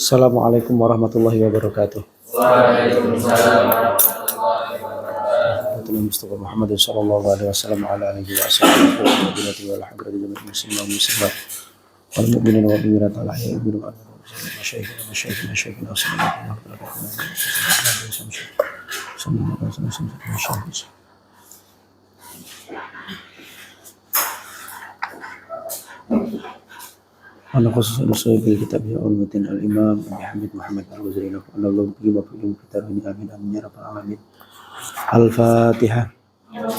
Assalamualaikum warahmatullahi wabarakatuh. Waalaikumsalam warahmatullahi wabarakatuh. Nabi Mustafa Muhammad sallallahu alaihi wasallam ala alihi wa ashabihi wa tabi'in wal hadrati jami'il muslimin wal muslimat wal mu'minin wal mu'minat ala ayyi ibnu al masyayikhina sallallahu alaihi wasallam. Ana khusus usul bil kitab ya ulumuddin al-imam Muhammad Muhammad al-Ghazali lahu anallahu bi wa fi kitabih amin amin ya rabbal alamin. Al-Fatihah.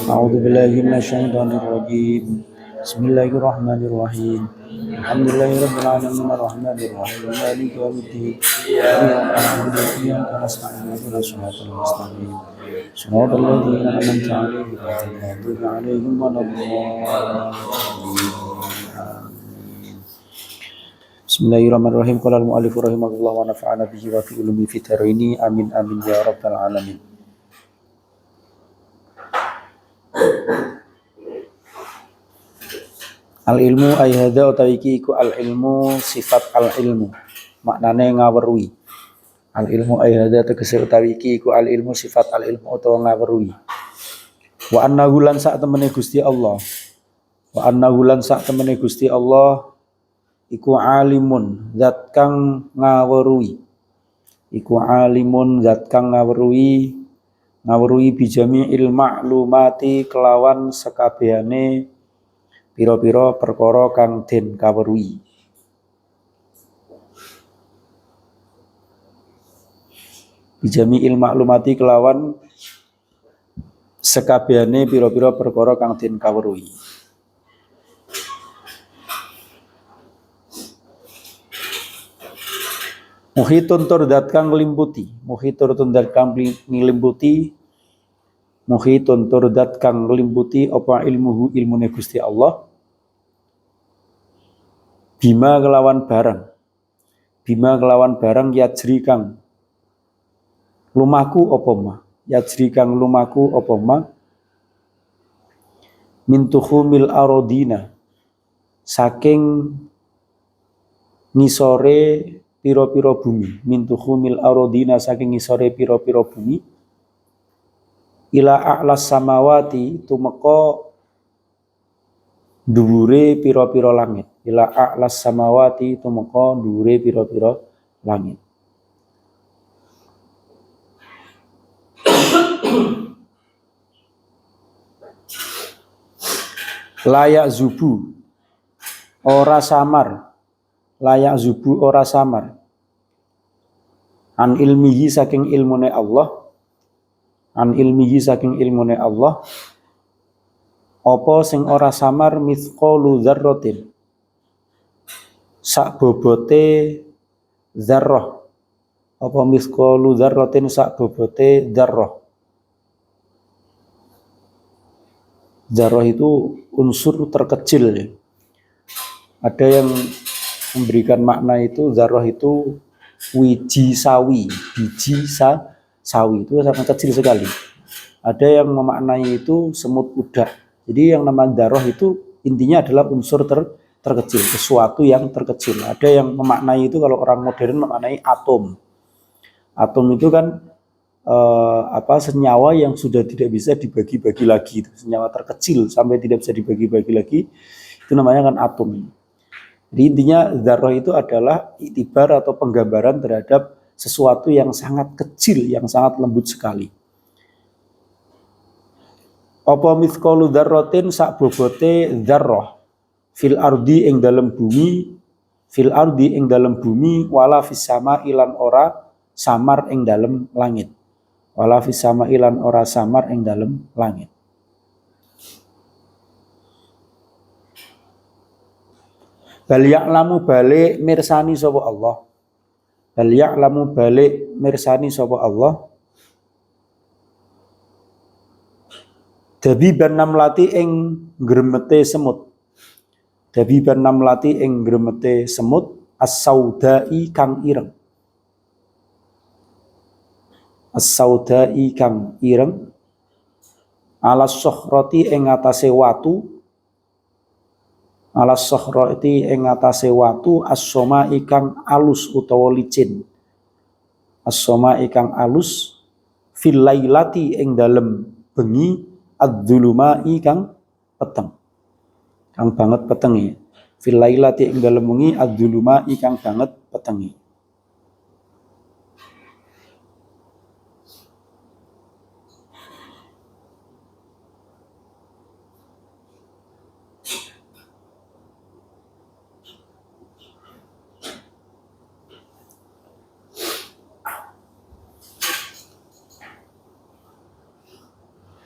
A'udzu billahi minasyaitonir rajim. Bismillahirrahmanirrahim. Alhamdulillahirabbil alamin arrahmanir rahim maliki yaumiddin. Iyyaka na'budu wa iyyaka nasta'in ihdinas siratal mustaqim. Siratal ladzina an'amta 'alaihim ghairil maghdubi 'alaihim waladdallin. Bismillahirrahmanirrahim. Qala al-mu'allif rahimahullah wa nafa'ana bihi wa fi ulumi fid dharaini. Amin amin ya rabbal alamin. Al ilmu ay hadza utawi iki iku al ilmu sifat al ilmu. Maknane ngaweruhi. Al ilmu ay hadza tegese utawi iki iku al ilmu sifat al ilmu utawa ngaweruhi. Wa annahu lan sak temene Gusti Allah. Wa annahu lan sak temene Gusti Allah iku alimun zat kang ngaweruhi. Iku alimun zat kang ngaweruhi bijami'il ma'lumati kelawan sekabehane pira-pira perkara kang den kaweruhi. Bijami'il ma'lumati kelawan sekabehane pira-pira perkara kang den kaweruhi. Muhitun tur dat kang nglimputi, muhitun tur dat kang nglimputi, muhitun tur dat kang nglimputi apa ilmuhu ilmune Gusti Allah. Bima kelawan barang yajri kang lumaku apa ma, yajri kang lumaku apa ma min tuhumil arodina saking ngisore piro-piro bumi, min tuhumil arodina saking ngisore piro-piro bumi, ila a'las samawati tumeka dhuwure piro-piro langit, ila a'las samawati tumeka dhuwure piro-piro langit. Layak zubu ora samar, layak zubu ora samar an ilmihi saking ilmune Allah, an ilmihi saking ilmune Allah apa sing ora samar mithqalu dzarratin sak bobote dzarrah, apa mithqalu dzarratin sak bobote dzarrah. Dzarrah itu unsur terkecil ya. Ada yang memberikan makna itu dzarrah itu wiji sawi, sawi itu sangat kecil sekali. Ada yang memaknai itu semut udak. Jadi yang nama dzarrah itu intinya adalah unsur terkecil, sesuatu yang terkecil. Ada yang memaknai itu kalau orang modern memaknai atom. Atom itu kan senyawa yang sudah tidak bisa dibagi-bagi lagi, senyawa terkecil sampai tidak bisa dibagi-bagi lagi, itu namanya kan atom. Jadi intinya dzarrah itu adalah iktibar atau penggambaran terhadap sesuatu yang sangat kecil, yang sangat lembut sekali. Apa mithqalu dzarratin sak bobote dzarrah fil ardi ing dalem bumi, fil ardi ing dalem bumi, wala fis sama ilan ora samar ing dalem langit. Wala fis sama ilan ora samar ing dalem langit. Bal ya'lamu balik mirsani sapa Allah. Bal ya'lamu balik mirsani sapa Allah. Dabiban namlati ing gremete semut. Dabiban namlati ing gremete semut as-saudai kang ireng. As-saudai kang ireng alas sokhroti ing atase watu, Alas sahrati ing atase watu as-soma ikang alus utawa licin. As-soma ikang alus fil lailati ing dalem bengi ad-dzuluma ikang peteng. Kang banget petengi. Fil lailati ing dalem bengi ad-dzuluma ikang banget petengi.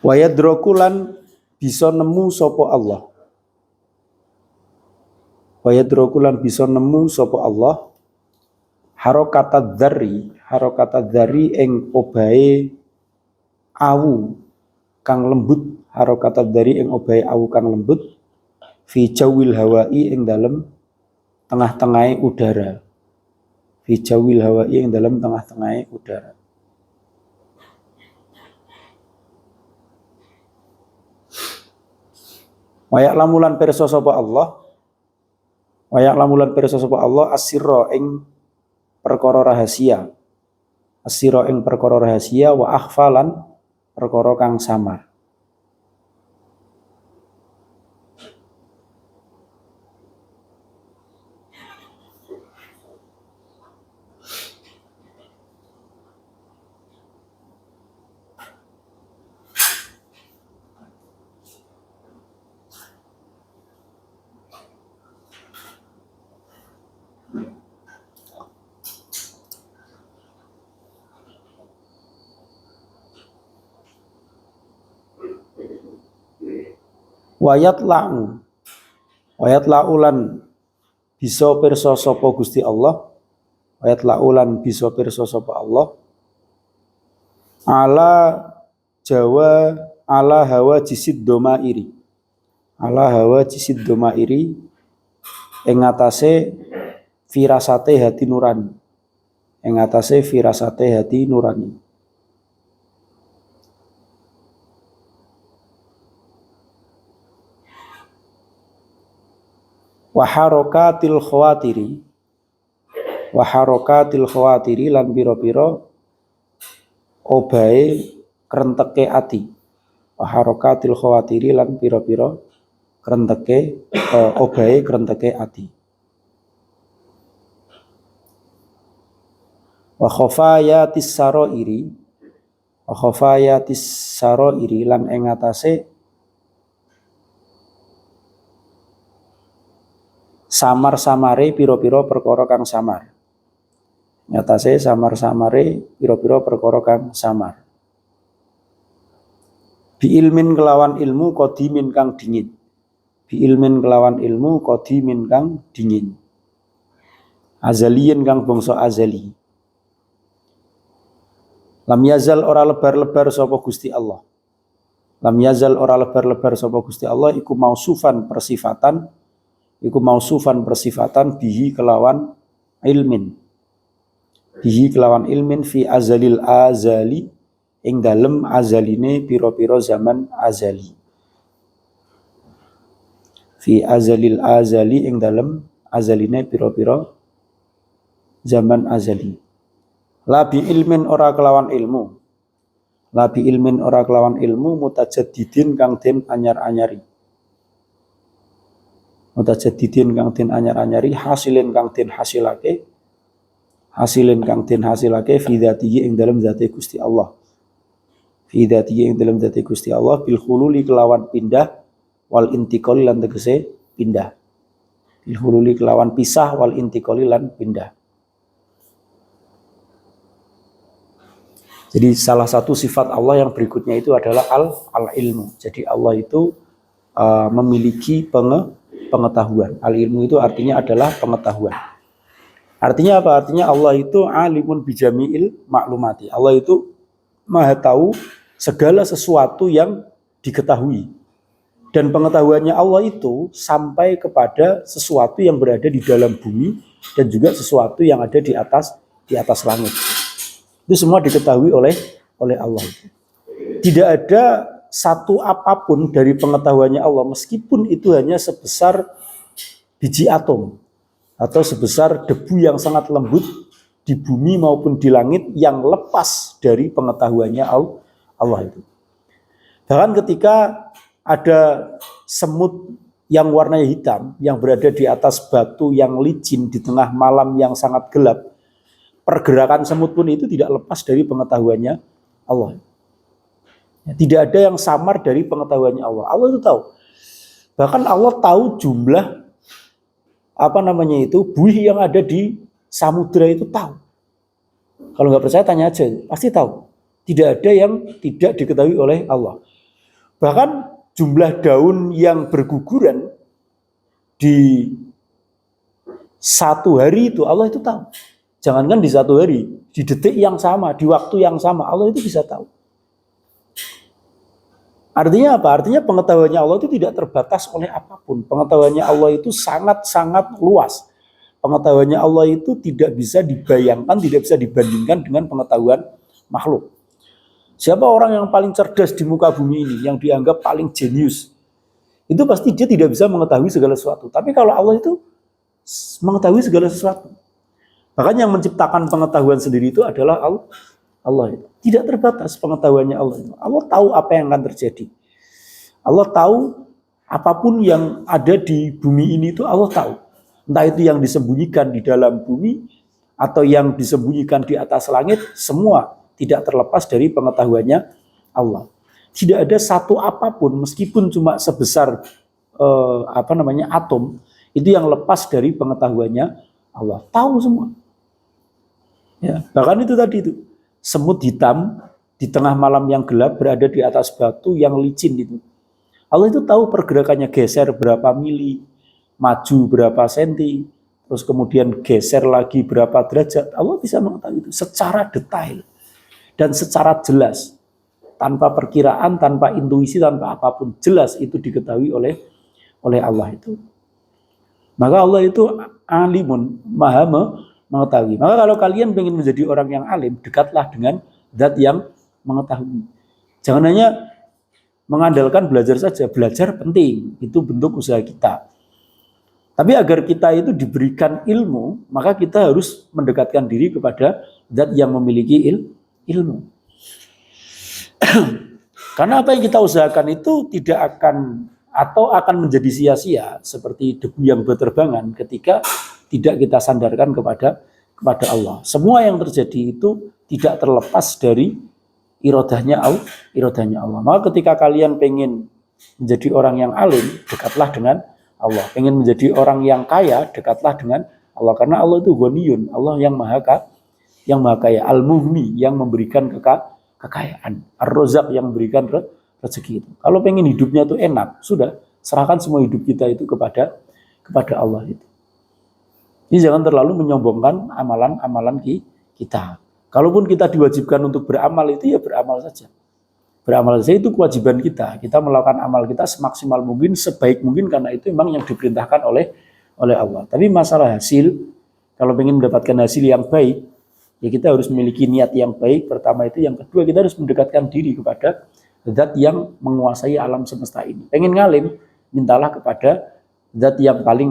Wayadroku lan bisa nemu sapa Allah. Wayadroku lan bisa nemu sapa Allah harokatad dzarri ing obahe awu kang lembut, harokatad dzarri ing obahe awu kang lembut fi jawil hawai ing dalem tengah-tengahe udara. Fi jawil hawai ing dalem tengah-tengahe udara. Wayak lamulan pirsa sapa Allah. Wayak lamulan pirsa sapa Allah asirra ing perkara rahasia. Asirra ing perkara rahasia wa akhfalan perkara kang samar. Wayat laulan bisa pirsa sapa Gusti Allah. Wayat laulan bisa pirsa sapa Allah. Ala hawa jisid domairi. Ala hawa jisid domairi ing atase firasate hati nurani. Ing atase firasate hati nurani. Waharokatil khawatiri lan pira-pira obahe krenteke ati. Waharokatil khawatiri lan pira-pira krenteke obahe krenteke ati. Wa khafayatis sarairi lan ing atase samar-samare pira-pira perkara kang samar. Nyatase samar-samare pira-pira perkara kang samar. Bi ilmin kelawan ilmu qadimin kang dingin. Bi ilmin kelawan ilmu qadimin kang dingin. Azaliyin kang bangsa azali. Lam yazal ora lebar-lebar sapa Gusti Allah. Lam yazal ora lebar-lebar sapa Gusti Allah iku mausufan persifatan bihi kelawan ilmin fi azalil azali ing dalem azaline pira-pira zaman azali. Fi azalil azali ing dalem azaline pira-pira zaman azali. Labi ilmin ora kelawan ilmu mutajaddidin kang den anyar-anyari. Mutajaddidin kang den anyar-anyari hasilin kang den hasilake fi dzatihi ing dalem zate Gusti Allah. Fi dzatihi ing dalem zate Gusti Allah bil khululi kelawan pindah wal intiqali lan tegese pindah. Bil khululi kelawan pisah wal intiqali lan pindah. Jadi salah satu sifat Allah yang berikutnya itu adalah al-ilmu. Jadi Allah itu memiliki pengetahuan. Al-ilmu itu artinya adalah pengetahuan. Artinya apa? Artinya Allah itu alimun bijami'il maklumati. Allah itu maha tahu segala sesuatu yang diketahui. Dan pengetahuannya Allah itu sampai kepada sesuatu yang berada di dalam bumi dan juga sesuatu yang ada di atas langit. Itu semua diketahui oleh Allah. Tidak ada satu apapun dari pengetahuannya Allah, meskipun itu hanya sebesar biji atom atau sebesar debu yang sangat lembut di bumi maupun di langit yang lepas dari pengetahuannya Allah itu. Bahkan ketika ada semut yang warnanya hitam yang berada di atas batu yang licin di tengah malam yang sangat gelap, pergerakan semut pun itu tidak lepas dari pengetahuannya Allah. Tidak ada yang samar dari pengetahuannya Allah. Allah itu tahu. Bahkan Allah tahu jumlah buih yang ada di samudra itu tahu. Kalau nggak percaya tanya aja, pasti tahu. Tidak ada yang tidak diketahui oleh Allah. Bahkan jumlah daun yang berguguran di satu hari itu Allah itu tahu. Jangankan di satu hari, di detik yang sama, di waktu yang sama, Allah itu bisa tahu. Artinya apa? Artinya pengetahuannya Allah itu tidak terbatas oleh apapun. Pengetahuannya Allah itu sangat-sangat luas. Pengetahuannya Allah itu tidak bisa dibayangkan, tidak bisa dibandingkan dengan pengetahuan makhluk. Siapa orang yang paling cerdas di muka bumi ini, yang dianggap paling jenius, itu pasti dia tidak bisa mengetahui segala sesuatu. Tapi kalau Allah itu mengetahui segala sesuatu. Bahkan yang menciptakan pengetahuan sendiri itu adalah Allah itu. Tidak terbatas pengetahuannya Allah itu. Allah tahu apa yang akan terjadi. Allah tahu apapun yang ada di bumi ini itu Allah tahu. Entah itu yang disembunyikan di dalam bumi atau yang disembunyikan di atas langit, semua tidak terlepas dari pengetahuannya Allah. Tidak ada satu apapun meskipun cuma sebesar atom itu yang lepas dari pengetahuannya Allah. Tahu semua. Ya, bahkan itu tadi itu semut hitam di tengah malam yang gelap berada di atas batu yang licin itu. Allah itu tahu pergerakannya, geser berapa mili, maju berapa senti, terus kemudian geser lagi berapa derajat. Allah bisa mengetahui itu secara detail dan secara jelas, tanpa perkiraan, tanpa intuisi, tanpa apapun, jelas itu diketahui oleh Allah itu. Maka Allah itu alimun, maha mengetahui. Maka kalau kalian ingin menjadi orang yang alim, dekatlah dengan zat yang mengetahui. Jangan hanya mengandalkan belajar saja. Belajar penting, itu bentuk usaha kita. Tapi agar kita itu diberikan ilmu, maka kita harus mendekatkan diri kepada zat yang memiliki ilmu. Karena apa yang kita usahakan itu tidak akan atau akan menjadi sia-sia seperti debu yang berterbangan ketika tidak kita sandarkan kepada Allah. Semua yang terjadi itu tidak terlepas dari irodahnya Allah. Maka ketika kalian pengen menjadi orang yang alim, dekatlah dengan Allah. Pengen menjadi orang yang kaya, dekatlah dengan Allah. Karena Allah itu ghaniyun, Allah yang maha kaya, al-mughni yang memberikan kekayaan, ar-razaq yang memberikan rezeki itu. Kalau pengen hidupnya itu enak, sudah serahkan semua hidup kita itu kepada Allah itu. Ini jangan terlalu menyombongkan amalan-amalan kita. Kalaupun kita diwajibkan untuk beramal itu ya beramal saja. Beramal saja itu kewajiban kita. Kita melakukan amal kita semaksimal mungkin, sebaik mungkin karena itu memang yang diperintahkan oleh Allah. Tapi masalah hasil, kalau ingin mendapatkan hasil yang baik, ya kita harus memiliki niat yang baik. Pertama itu, yang kedua kita harus mendekatkan diri kepada zat yang menguasai alam semesta ini. Pengen ngalim, mintalah kepada zat yang paling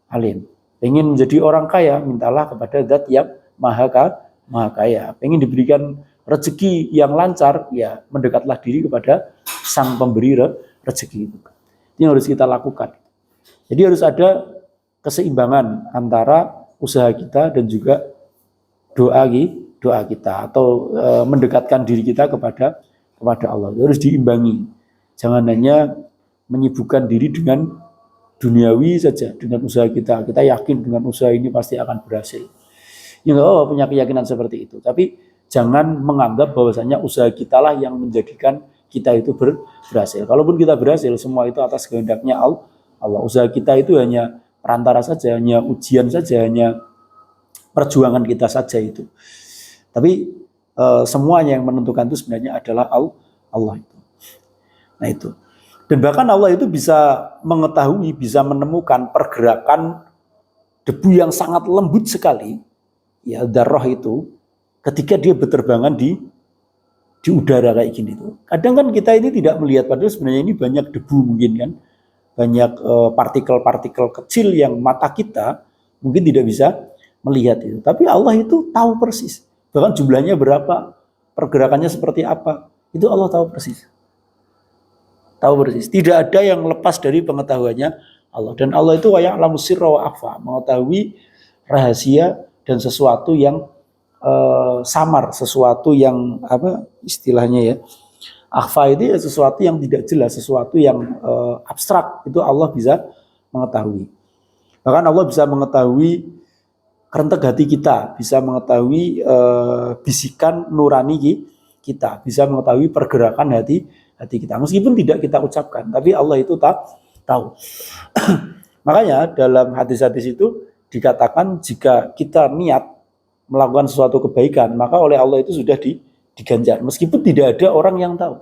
alim. Pengen menjadi orang kaya, mintalah kepada zat yang maha kaya. Pengen diberikan rezeki yang lancar, ya mendekatlah diri kepada sang pemberi rezeki itu. Ini harus kita lakukan. Jadi harus ada keseimbangan antara usaha kita dan juga doa kita atau mendekatkan diri kita kepada Allah. Harus diimbangi. Jangan hanya menyibukkan diri dengan duniawi saja, dengan usaha kita. Kita yakin dengan usaha ini pasti akan berhasil. Ya punya keyakinan seperti itu. Tapi jangan menganggap bahwasanya usaha kita lah yang menjadikan kita itu berhasil. Kalaupun kita berhasil, semua itu atas kehendaknya Allah. Usaha kita itu hanya perantara saja, hanya ujian saja, hanya perjuangan kita saja itu. Tapi semuanya yang menentukan itu sebenarnya adalah Allah itu. Nah itu. Dan bahkan Allah itu bisa mengetahui, bisa menemukan pergerakan debu yang sangat lembut sekali, ya dzarrah itu, ketika dia berterbangan di udara kayak gini tuh. Kadang kan kita ini tidak melihat, padahal sebenarnya ini banyak debu mungkin kan. partikel-partikel kecil yang mata kita mungkin tidak bisa melihat itu. Tapi Allah itu tahu persis. Bahkan jumlahnya berapa, pergerakannya seperti apa, itu Allah tahu persis. Tahu persis. Tidak ada yang lepas dari pengetahuannya Allah. Dan Allah itu wa ya'lamu sirra wa akhfa, mengetahui rahasia dan sesuatu yang samar, sesuatu yang apa istilahnya ya. Akhfa itu ya sesuatu yang tidak jelas, sesuatu yang abstrak, itu Allah bisa mengetahui. Bahkan Allah bisa mengetahui kerentek hati kita, bisa mengetahui bisikan nurani kita, bisa mengetahui pergerakan hati kita. Meskipun tidak kita ucapkan, tapi Allah itu tahu. Makanya dalam hadis-hadis itu dikatakan jika kita niat melakukan sesuatu kebaikan, maka oleh Allah itu sudah diganjar. Meskipun tidak ada orang yang tahu,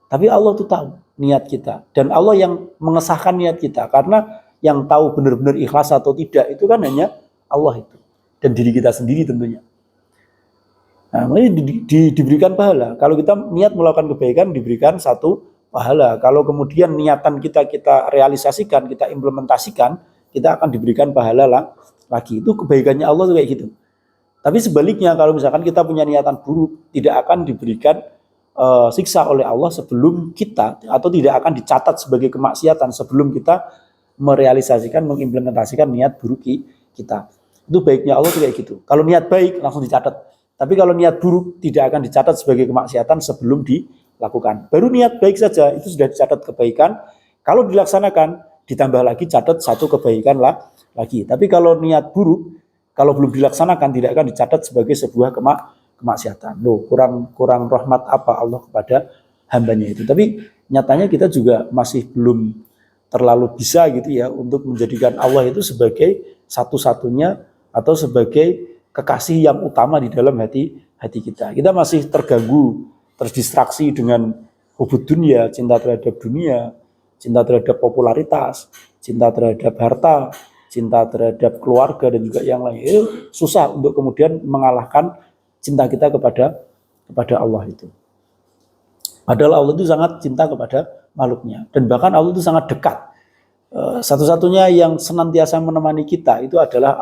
tapi Allah itu tahu niat kita. Dan Allah yang mengesahkan niat kita. Karena yang tahu benar-benar ikhlas atau tidak itu kan hanya Allah itu. Dan diri kita sendiri tentunya. Nah, diberikan pahala. Kalau kita niat melakukan kebaikan, diberikan satu pahala. Kalau kemudian niatan kita realisasikan, kita implementasikan, kita akan diberikan pahala lagi. Itu kebaikannya Allah tuh kayak gitu. Tapi sebaliknya, kalau misalkan kita punya niatan buruk, tidak akan diberikan siksa oleh Allah sebelum kita, atau tidak akan dicatat sebagai kemaksiatan sebelum kita merealisasikan, mengimplementasikan niat buruk kita. Itu baiknya Allah tuh kayak gitu. Kalau niat baik langsung dicatat. Tapi kalau niat buruk tidak akan dicatat sebagai kemaksiatan sebelum dilakukan. Baru niat baik saja itu sudah dicatat kebaikan. Kalau dilaksanakan ditambah lagi catat satu kebaikan lagi. Tapi kalau niat buruk, kalau belum dilaksanakan tidak akan dicatat sebagai sebuah kemaksiatan. Loh, kurang rahmat apa Allah kepada hambanya itu. Tapi nyatanya kita juga masih belum terlalu bisa gitu ya untuk menjadikan Allah itu sebagai satu-satunya atau sebagai kekasih yang utama di dalam hati kita. Kita masih terganggu, terdistraksi dengan hubud dunia, cinta terhadap dunia, cinta terhadap popularitas, cinta terhadap harta, cinta terhadap keluarga dan juga yang lain. Itu susah untuk kemudian mengalahkan cinta kita kepada Allah itu. Padahal Allah itu sangat cinta kepada makhluknya. Dan bahkan Allah itu sangat dekat. Satu-satunya yang senantiasa menemani kita itu adalah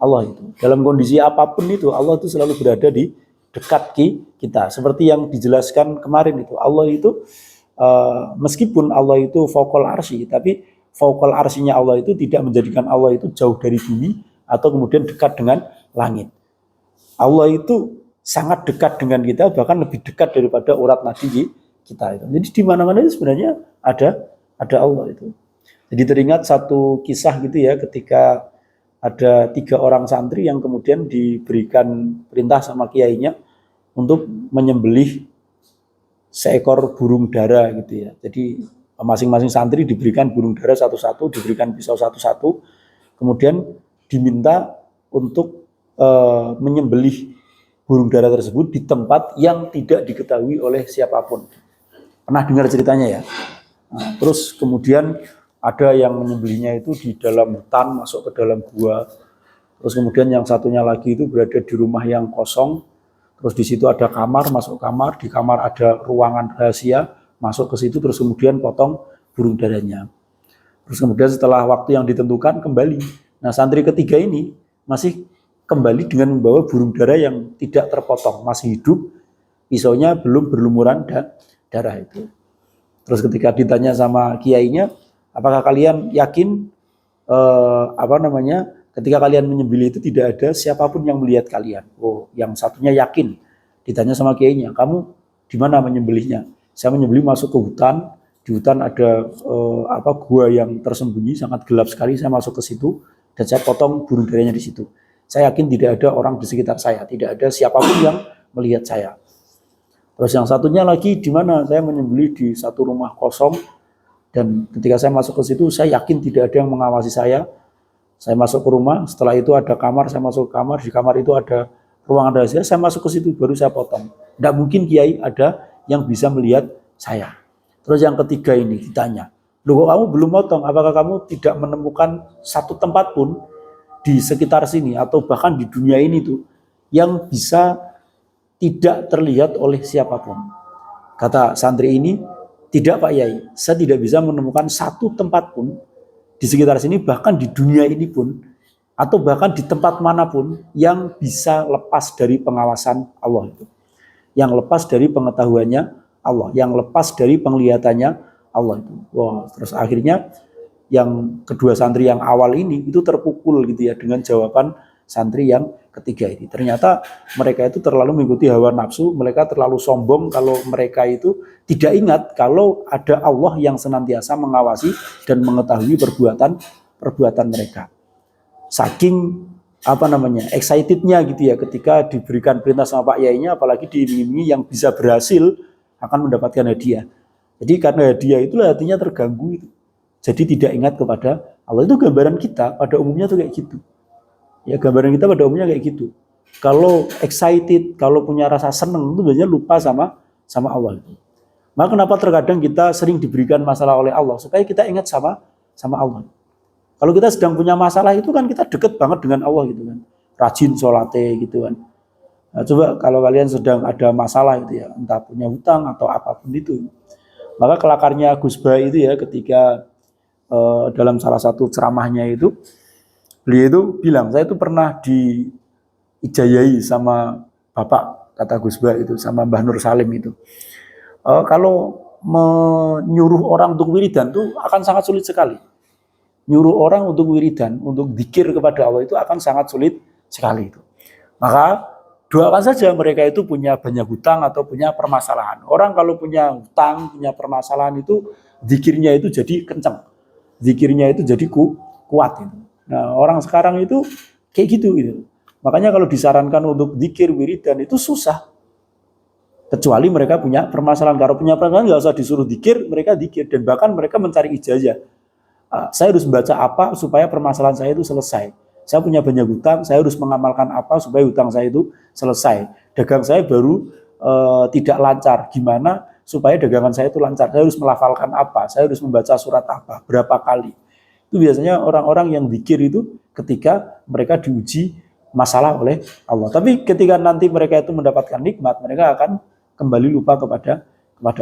Allah itu. Dalam kondisi apapun itu Allah itu selalu berada di dekat kita. Seperti yang dijelaskan kemarin itu. Allah itu meskipun Allah itu fauqal arsy, tapi fauqal arsy-nya Allah itu tidak menjadikan Allah itu jauh dari bumi atau kemudian dekat dengan langit. Allah itu sangat dekat dengan kita, bahkan lebih dekat daripada urat nadi kita itu. Jadi di mana-mana itu sebenarnya ada Allah itu. Jadi teringat satu kisah gitu ya, ketika ada 3 orang santri yang kemudian diberikan perintah sama kiainya untuk menyembelih seekor burung dara gitu ya. Jadi masing-masing santri diberikan burung dara satu-satu, diberikan pisau satu-satu, kemudian diminta untuk menyembelih burung dara tersebut di tempat yang tidak diketahui oleh siapapun. Pernah dengar ceritanya ya? Nah, terus kemudian ada yang menyembelihnya itu di dalam hutan, masuk ke dalam gua. Terus kemudian yang satunya lagi itu berada di rumah yang kosong. Terus di situ ada kamar, masuk kamar. Di kamar ada ruangan rahasia, masuk ke situ. Terus kemudian potong burung daranya. Terus kemudian setelah waktu yang ditentukan kembali. Nah, santri ketiga ini masih kembali dengan membawa burung dara yang tidak terpotong, masih hidup. Pisaunya belum berlumuran darah itu. Terus ketika ditanya sama kiainya, apakah kalian yakin ketika kalian menyembelih itu tidak ada siapapun yang melihat kalian? Oh, yang satunya yakin. Ditanya sama kiainya, kamu di mana menyembelihnya? Saya menyembelih masuk ke hutan. Di hutan ada gua yang tersembunyi, sangat gelap sekali. Saya masuk ke situ dan saya potong burung daranya di situ. Saya yakin tidak ada orang di sekitar saya, tidak ada siapapun yang melihat saya. Terus yang satunya lagi di mana? Saya menyembelih di satu rumah kosong. Dan ketika saya masuk ke situ, saya yakin tidak ada yang mengawasi saya. Saya masuk ke rumah, setelah itu ada kamar, saya masuk ke kamar, di kamar itu ada ruangan rahasia, saya masuk ke situ, baru saya potong. Tidak mungkin kiai ada yang bisa melihat saya. Terus yang ketiga ini ditanya, loh kok kamu belum potong, apakah kamu tidak menemukan satu tempat pun di sekitar sini, atau bahkan di dunia ini tuh, yang bisa tidak terlihat oleh siapapun? Kata santri ini, Tidak Pak Yai, saya tidak bisa menemukan satu tempat pun di sekitar sini, bahkan di dunia ini pun, atau bahkan di tempat manapun yang bisa lepas dari pengawasan Allah itu. Yang lepas dari pengetahuannya Allah, yang lepas dari penglihatannya Allah itu. Wah, terus akhirnya yang kedua santri yang awal ini itu terpukul gitu ya dengan jawaban santri yang ketiga ini. Ternyata mereka itu terlalu mengikuti hawa nafsu, mereka terlalu sombong kalau mereka itu tidak ingat kalau ada Allah yang senantiasa mengawasi dan mengetahui perbuatan mereka. Saking excitednya gitu ya ketika diberikan perintah sama Pak Yainya, apalagi diiming-imingi yang bisa berhasil akan mendapatkan hadiah. Jadi karena hadiah itulah hatinya terganggu itu. Jadi tidak ingat kepada Allah. Itu gambaran kita pada umumnya tuh kayak gitu. Ya, gambaran kita pada umumnya kayak gitu. Kalau excited, kalau punya rasa senang itu biasanya lupa sama Allah. Maka kenapa terkadang kita sering diberikan masalah oleh Allah supaya kita ingat sama Allah. Kalau kita sedang punya masalah itu kan kita deket banget dengan Allah gitu kan. Rajin sholatnya gitu kan. Nah, coba kalau kalian sedang ada masalah gitu ya, entah punya hutang atau apapun itu. Maka kelakarnya Gus Bah itu ya ketika dalam salah satu ceramahnya itu, beliau itu bilang, saya itu pernah diijayai sama Bapak, kata Gus Bah itu, sama Mbah Nur Salim itu. Kalau menyuruh orang untuk wiridan itu akan sangat sulit sekali. Nyuruh orang untuk wiridan, untuk dzikir kepada Allah itu akan sangat sulit sekali itu. Maka doakan saja mereka itu punya banyak hutang atau punya permasalahan. Orang kalau punya hutang, punya permasalahan itu dzikirnya itu jadi kencang. Zikirnya itu jadi kuat itu. Nah, orang sekarang itu kayak gitu. Makanya kalau disarankan untuk zikir wiridan itu susah. Kecuali mereka punya permasalahan. Kalau punya permasalahan nggak usah disuruh zikir, mereka zikir dan bahkan mereka mencari ijazah. Saya harus baca apa supaya permasalahan saya itu selesai. Saya punya banyak hutang, saya harus mengamalkan apa supaya hutang saya itu selesai. Dagang saya baru tidak lancar. Gimana supaya dagangan saya itu lancar? Saya harus melafalkan apa? Saya harus membaca surat apa? Berapa kali? Itu biasanya orang-orang yang zikir itu ketika mereka diuji masalah oleh Allah. Tapi ketika nanti mereka itu mendapatkan nikmat, mereka akan kembali lupa kepada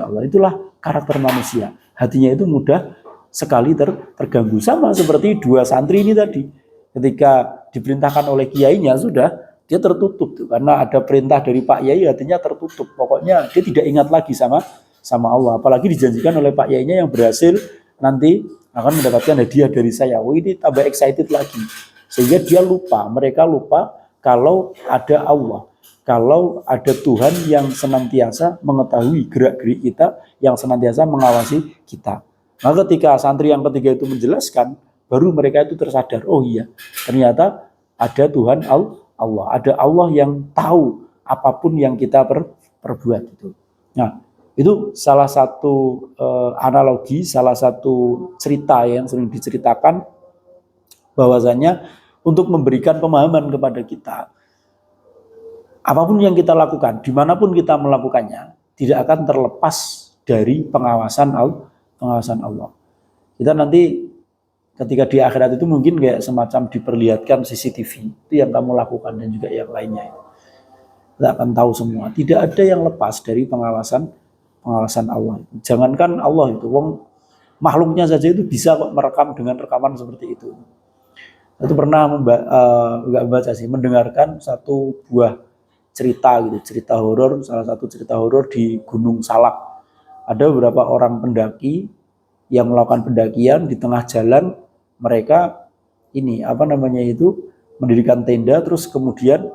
Allah. Itulah karakter manusia. Hatinya itu mudah sekali terganggu. Sama seperti dua santri ini tadi. Ketika diperintahkan oleh kiainya sudah, dia tertutup tuh, karena ada perintah dari Pak Yai, hatinya tertutup. Pokoknya dia tidak ingat lagi sama Allah. Apalagi dijanjikan oleh Pak Yainya yang berhasil nanti akan mendapatkan hadiah dari saya. Oh, ini tambah excited lagi. Sehingga dia lupa, mereka lupa kalau ada Allah. Kalau ada Tuhan yang senantiasa mengetahui gerak-gerik kita, yang senantiasa mengawasi kita. Maka ketika santri yang ketiga itu menjelaskan, baru mereka itu tersadar, oh iya, ternyata ada Tuhan Allah, ada Allah yang tahu apapun yang kita perbuat itu. Nah, itu salah satu analogi, salah satu cerita yang sering diceritakan bahwasanya untuk memberikan pemahaman kepada kita, apapun yang kita lakukan, dimanapun kita melakukannya, tidak akan terlepas dari pengawasan Allah. Kita nanti ketika di akhirat itu mungkin kayak semacam diperlihatkan CCTV, itu yang kamu lakukan dan juga yang lainnya. Kita akan tahu semua. Tidak ada yang lepas dari pengawasan Allah. Jangankan Allah itu, makhluknya saja itu bisa kok merekam dengan rekaman seperti itu. Itu pernah mendengarkan satu buah cerita horor, salah satu cerita horor di Gunung Salak. Ada beberapa orang pendaki yang melakukan pendakian di tengah jalan, mereka mendirikan tenda, terus kemudian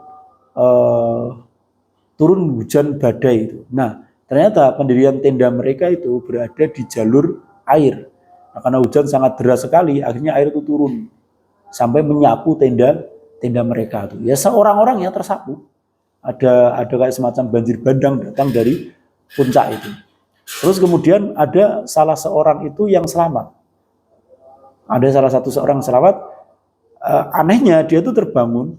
turun hujan badai itu. Nah, ternyata pendirian tenda mereka itu berada di jalur air. Nah, karena hujan sangat deras sekali, akhirnya air itu turun sampai menyapu tenda mereka itu. Ya, seorang-orang yang tersapu. Ada kayak semacam banjir bandang datang dari puncak itu. Terus kemudian ada salah seorang itu yang selamat. Ada salah satu seorang selamat. Anehnya dia itu terbangun,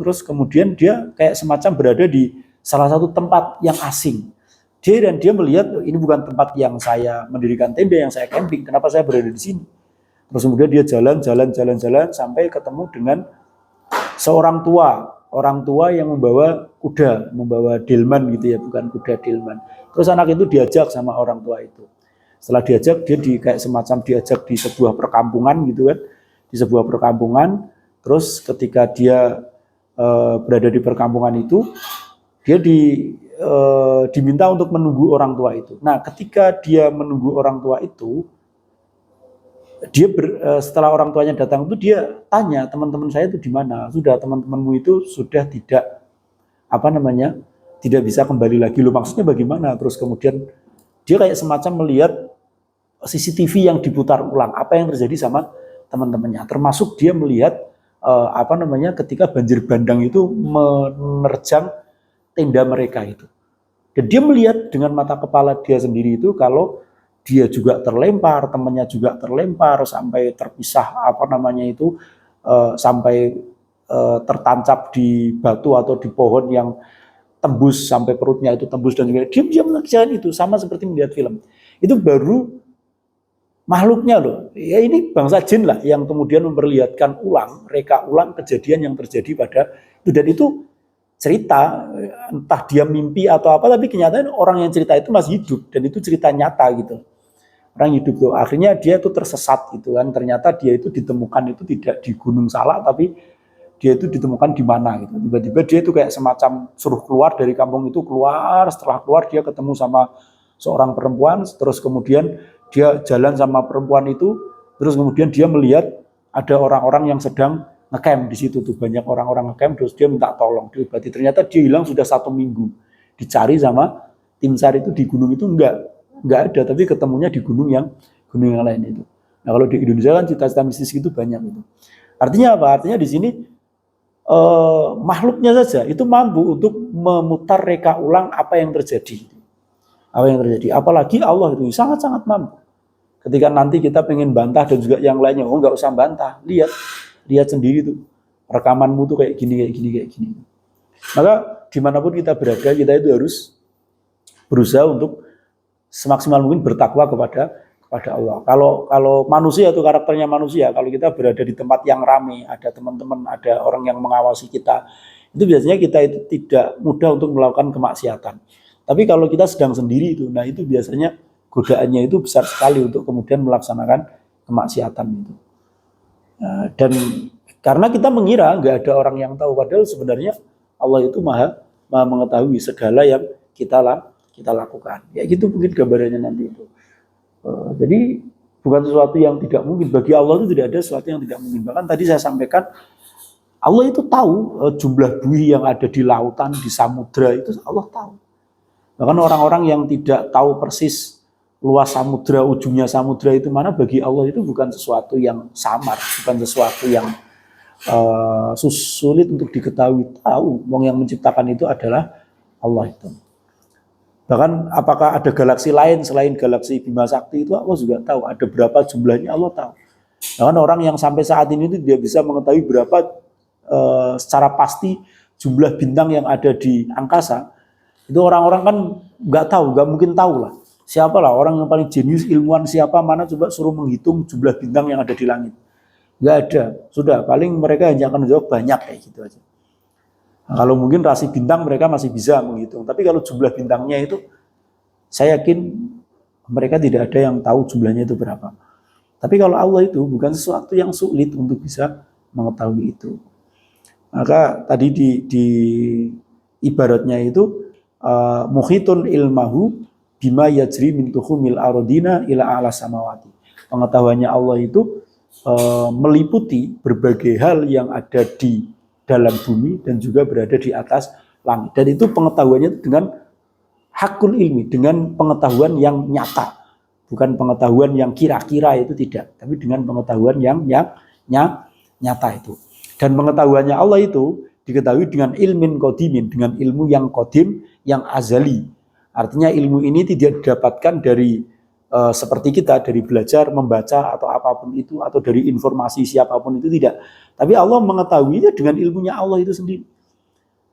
terus kemudian dia kayak semacam berada di salah satu tempat yang asing. Dia melihat ini bukan tempat yang saya mendirikan tenda, yang saya camping. Kenapa saya berada di sini? Terus kemudian dia jalan sampai ketemu dengan seorang orang tua yang membawa kuda, membawa delman gitu ya, bukan kuda delman. Terus anak itu diajak sama orang tua itu. Setelah diajak, dia kayak semacam diajak di sebuah perkampungan gitu kan, di sebuah perkampungan. Terus ketika dia berada di perkampungan itu, dia diminta untuk menunggu orang tua itu. Nah, ketika dia menunggu orang tua itu, dia setelah orang tuanya datang itu dia tanya, teman-teman saya itu di mana? Sudah, teman-temanmu itu sudah tidak tidak bisa kembali lagi. Loh, maksudnya bagaimana? Terus kemudian dia kayak semacam melihat CCTV yang diputar ulang, apa yang terjadi sama teman-temannya. Termasuk dia melihat ketika banjir bandang itu menerjang tenda mereka itu. Dan dia melihat dengan mata kepala dia sendiri itu kalau dia juga terlempar, temannya juga terlempar sampai terpisah sampai tertancap di batu atau di pohon yang tembus sampai perutnya itu tembus, dan juga dia mengerjakan itu sama seperti melihat film. Itu baru makhluknya loh. Ya ini bangsa jin lah yang kemudian memperlihatkan reka ulang kejadian yang terjadi pada itu, dan itu cerita, entah dia mimpi atau apa, tapi kenyataan orang yang cerita itu masih hidup dan itu cerita nyata gitu. Orang hidup tuh. Akhirnya dia itu tersesat gitu kan. Ternyata dia itu ditemukan itu tidak di Gunung Salak, tapi dia itu ditemukan di mana gitu. Tiba-tiba dia itu kayak semacam suruh keluar dari kampung itu, keluar. Setelah keluar dia ketemu sama seorang perempuan, terus kemudian dia jalan sama perempuan itu, terus kemudian dia melihat ada orang-orang yang sedang ngecamp di situ tuh, banyak orang-orang ngecamp, terus dia minta tolong. Berarti ternyata dia hilang sudah 1 minggu. Dicari sama tim SAR itu di gunung itu enggak ada, tapi ketemunya di gunung yang lain itu. Nah, kalau di Indonesia kan cita-cita mistis itu banyak itu. Artinya apa? Artinya di sini makhluknya saja itu mampu untuk memutar reka ulang apa yang terjadi. Apalagi Allah itu sangat-sangat mampu. Ketika nanti kita pengen bantah dan juga yang lainnya, nggak usah bantah, lihat sendiri tuh rekamanmu tuh kayak gini. Maka dimanapun kita berada, kita itu harus berusaha untuk semaksimal mungkin bertakwa kepada Allah. Kalau manusia itu karakternya manusia, kalau kita berada di tempat yang ramai, ada teman-teman, ada orang yang mengawasi kita, itu biasanya kita itu tidak mudah untuk melakukan kemaksiatan. Tapi kalau kita sedang sendiri itu, nah itu biasanya godaannya itu besar sekali untuk kemudian melaksanakan kemaksiatan itu. Dan karena kita mengira nggak ada orang yang tahu, padahal sebenarnya Allah itu maha mengetahui segala yang kita lakukan. Ya gitu mungkin gambarannya nanti itu. Jadi bukan sesuatu yang tidak mungkin. Bagi Allah itu tidak ada sesuatu yang tidak mungkin. Bahkan tadi saya sampaikan, Allah itu tahu jumlah buih yang ada di lautan, di samudra itu Allah tahu. Bahkan orang-orang yang tidak tahu persis luas samudra, ujungnya samudra itu mana, bagi Allah itu bukan sesuatu yang samar, bukan sesuatu yang sulit untuk diketahui. Tahu, yang menciptakan itu adalah Allah itu. Bahkan apakah ada galaksi lain selain galaksi Bima Sakti itu Allah juga tahu. Ada berapa jumlahnya Allah tahu. Bahkan orang yang sampai saat ini itu dia bisa mengetahui berapa secara pasti jumlah bintang yang ada di angkasa. Itu orang-orang kan nggak tahu, nggak mungkin tahu lah. Siapa lah orang yang paling jenius ilmuwan siapa, mana coba suruh menghitung jumlah bintang yang ada di langit. Nggak ada. Sudah, paling mereka hanya akan menjawab banyak kayak gitu aja. Nah, kalau mungkin rasi bintang mereka masih bisa menghitung. Tapi kalau jumlah bintangnya itu, saya yakin mereka tidak ada yang tahu jumlahnya itu berapa. Tapi kalau Allah itu bukan sesuatu yang sulit untuk bisa mengetahui itu. Maka tadi di ibaratnya itu, muhitun ilmahu bima yajri min tuhumil arodina ila ala samawati. Pengetahuannya Allah itu meliputi berbagai hal yang ada di dalam bumi dan juga berada di atas langit. Dan itu pengetahuannya dengan hakul ilmi, dengan pengetahuan yang nyata. Bukan pengetahuan yang kira-kira, itu tidak. Tapi dengan pengetahuan yang nyata itu. Dan pengetahuannya Allah itu diketahui dengan ilmin qadimin, dengan ilmu yang qadim, yang azali. Artinya ilmu ini tidak didapatkan dari seperti kita, dari belajar, membaca atau apapun itu, atau dari informasi siapapun itu, tidak. Tapi Allah mengetahuinya dengan ilmunya Allah itu sendiri.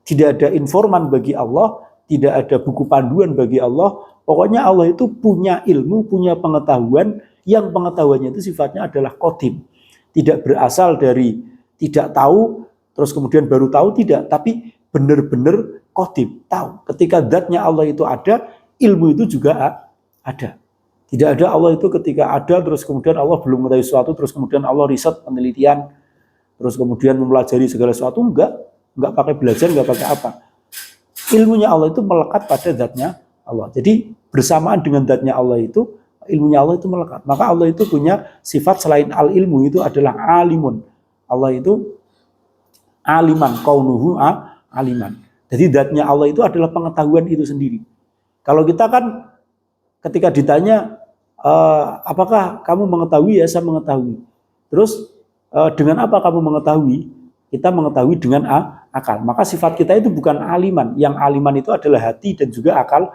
Tidak ada informan bagi Allah, tidak ada buku panduan bagi Allah. Pokoknya Allah itu punya ilmu, punya pengetahuan, yang pengetahuannya itu sifatnya adalah qadim. Tidak berasal dari tidak tahu, terus kemudian baru tahu, tidak. Tapi benar-benar qadim, tahu. Ketika zatnya Allah itu ada, ilmu itu juga ada. Tidak ada Allah itu ketika ada terus kemudian Allah belum mengetahui sesuatu terus kemudian Allah riset penelitian terus kemudian mempelajari segala sesuatu, enggak pakai belajar, enggak pakai apa. Ilmunya Allah itu melekat pada zatnya Allah. Jadi bersamaan dengan zatnya Allah itu ilmunya Allah itu melekat. Maka Allah itu punya sifat selain al-ilmu itu adalah alimun. Allah itu aliman, kaunuhu aliman. Jadi zatnya Allah itu adalah pengetahuan itu sendiri. Kalau kita kan ketika ditanya apakah kamu mengetahui, ya saya mengetahui. Terus dengan apa kamu mengetahui? Kita mengetahui dengan akal. Maka sifat kita itu bukan aliman. Yang aliman itu adalah hati dan juga akal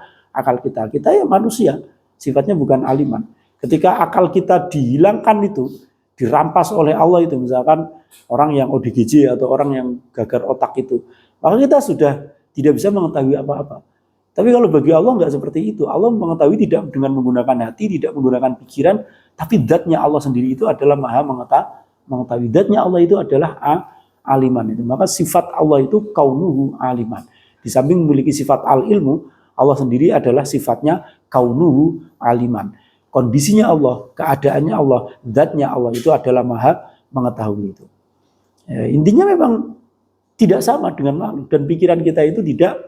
kita. Kita ya manusia, sifatnya bukan aliman. Ketika akal kita dihilangkan itu, dirampas oleh Allah itu, misalkan orang yang ODGJ atau orang yang gagal otak itu, maka kita sudah tidak bisa mengetahui apa-apa. Tapi kalau bagi Allah enggak seperti itu. Allah mengetahui tidak dengan menggunakan hati, tidak menggunakan pikiran, tapi zatnya Allah sendiri itu adalah maha mengetahui. Zatnya Allah itu adalah aliman itu. Maka sifat Allah itu kaunuhu aliman. Di samping memiliki sifat al-ilmu, Allah sendiri adalah sifatnya kaunuhu aliman. Kondisinya Allah, keadaannya Allah, zatnya Allah itu adalah maha mengetahui itu. Intinya memang tidak sama dengan makhluk dan pikiran kita itu tidak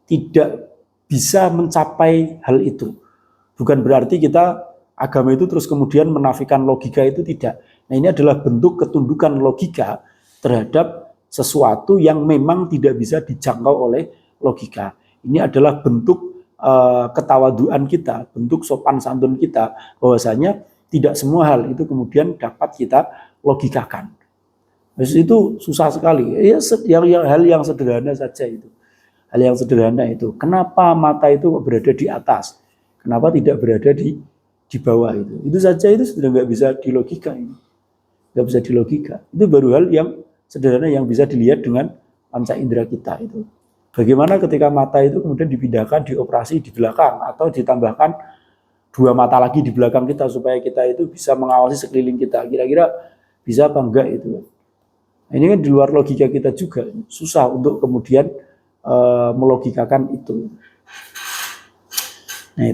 tidak bisa mencapai hal itu. Bukan berarti kita agama itu terus kemudian menafikan logika, itu tidak. Nah, ini adalah bentuk ketundukan logika terhadap sesuatu yang memang tidak bisa dijangkau oleh logika. Ini adalah bentuk ketawaduan kita, bentuk sopan santun kita, bahwasanya tidak semua hal itu kemudian dapat kita logikakan. Itu susah sekali. Hal yang sederhana saja itu. Hal yang sederhana itu. Kenapa mata itu berada di atas? Kenapa tidak berada di bawah itu? Itu saja itu sudah nggak bisa dilogika ini. Nggak bisa dilogika. Itu baru hal yang sederhana yang bisa dilihat dengan panca indera kita itu. Bagaimana ketika mata itu kemudian dipindahkan, dioperasi di belakang atau ditambahkan 2 mata lagi di belakang kita supaya kita itu bisa mengawasi sekeliling kita. Kira-kira bisa apa enggak itu? Ini kan di luar logika kita juga, susah untuk kemudian melogikakan itu. Nah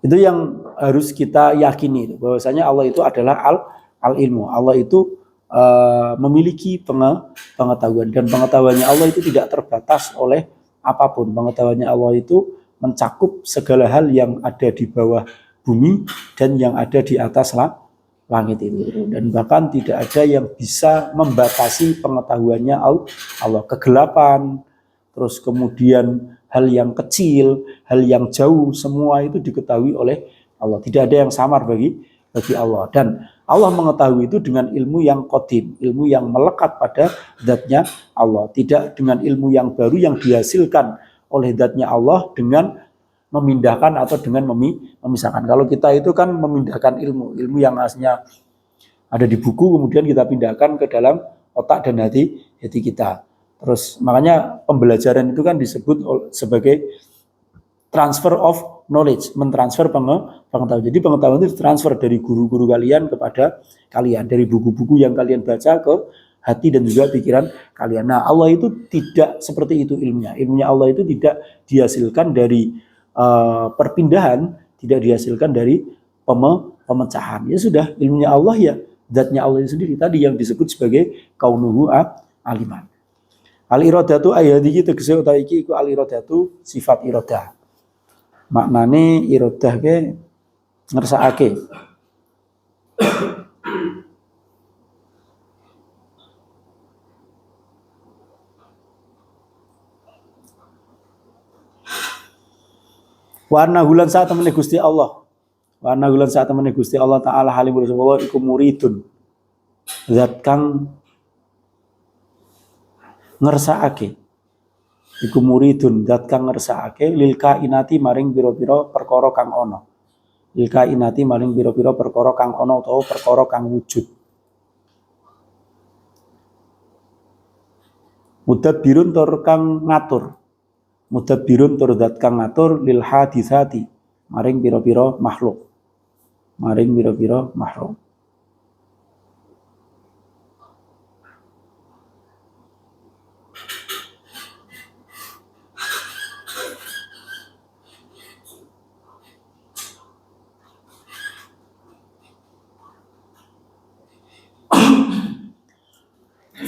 itu yang harus kita yakini, bahwasanya Allah itu adalah al-ilmu. Allah itu memiliki pengetahuan dan pengetahuannya Allah itu tidak terbatas oleh apapun. Pengetahuannya Allah itu mencakup segala hal yang ada di bawah bumi dan yang ada di atas langit itu, dan bahkan tidak ada yang bisa membatasi pengetahuannya Allah. Kegelapan, terus kemudian hal yang kecil, hal yang jauh, semua itu diketahui oleh Allah. Tidak ada yang samar bagi Allah. Dan Allah mengetahui itu dengan ilmu yang qadim, ilmu yang melekat pada zatnya Allah. Tidak dengan ilmu yang baru yang dihasilkan oleh zatnya Allah dengan memindahkan atau dengan memisahkan. Kalau kita itu kan memindahkan ilmu yang aslinya ada di buku, kemudian kita pindahkan ke dalam otak dan hati kita. Terus makanya pembelajaran itu kan disebut sebagai transfer of knowledge, mentransfer pengetahuan. Jadi pengetahuan itu transfer dari guru-guru kalian kepada kalian, dari buku-buku yang kalian baca ke hati dan juga pikiran kalian. Nah, Allah itu tidak seperti itu ilmunya. Ilmunya Allah itu tidak dihasilkan dari perpindahan, tidak dihasilkan dari pemecahan. Ya sudah, ilmunya Allah ya, zatnya Allah itu sendiri tadi yang disebut sebagai kaunuhu aliman. Al-iradatu ayat iki tegese utawa iki iku al-iradatu sifat iradah. Maknane iradah ke ngersakake. Warna hulan saat temene Gusti Allah. Warna hulan saat temene Gusti Allah Ta'ala halimur rasulullah iku muridun. Zat kang ngersakake. Iku muridun zat kang ngersakake lil kainati maring pira-pira perkara kang ana. Lil kainati maring pira-pira perkara kang ana utawa perkara kang wujud. Mudabbirun tur kang ngatur. Mudabbirun tur zat kang ngatur lil hadisati maring pira-pira makhluk. Maring pira-pira makhluk.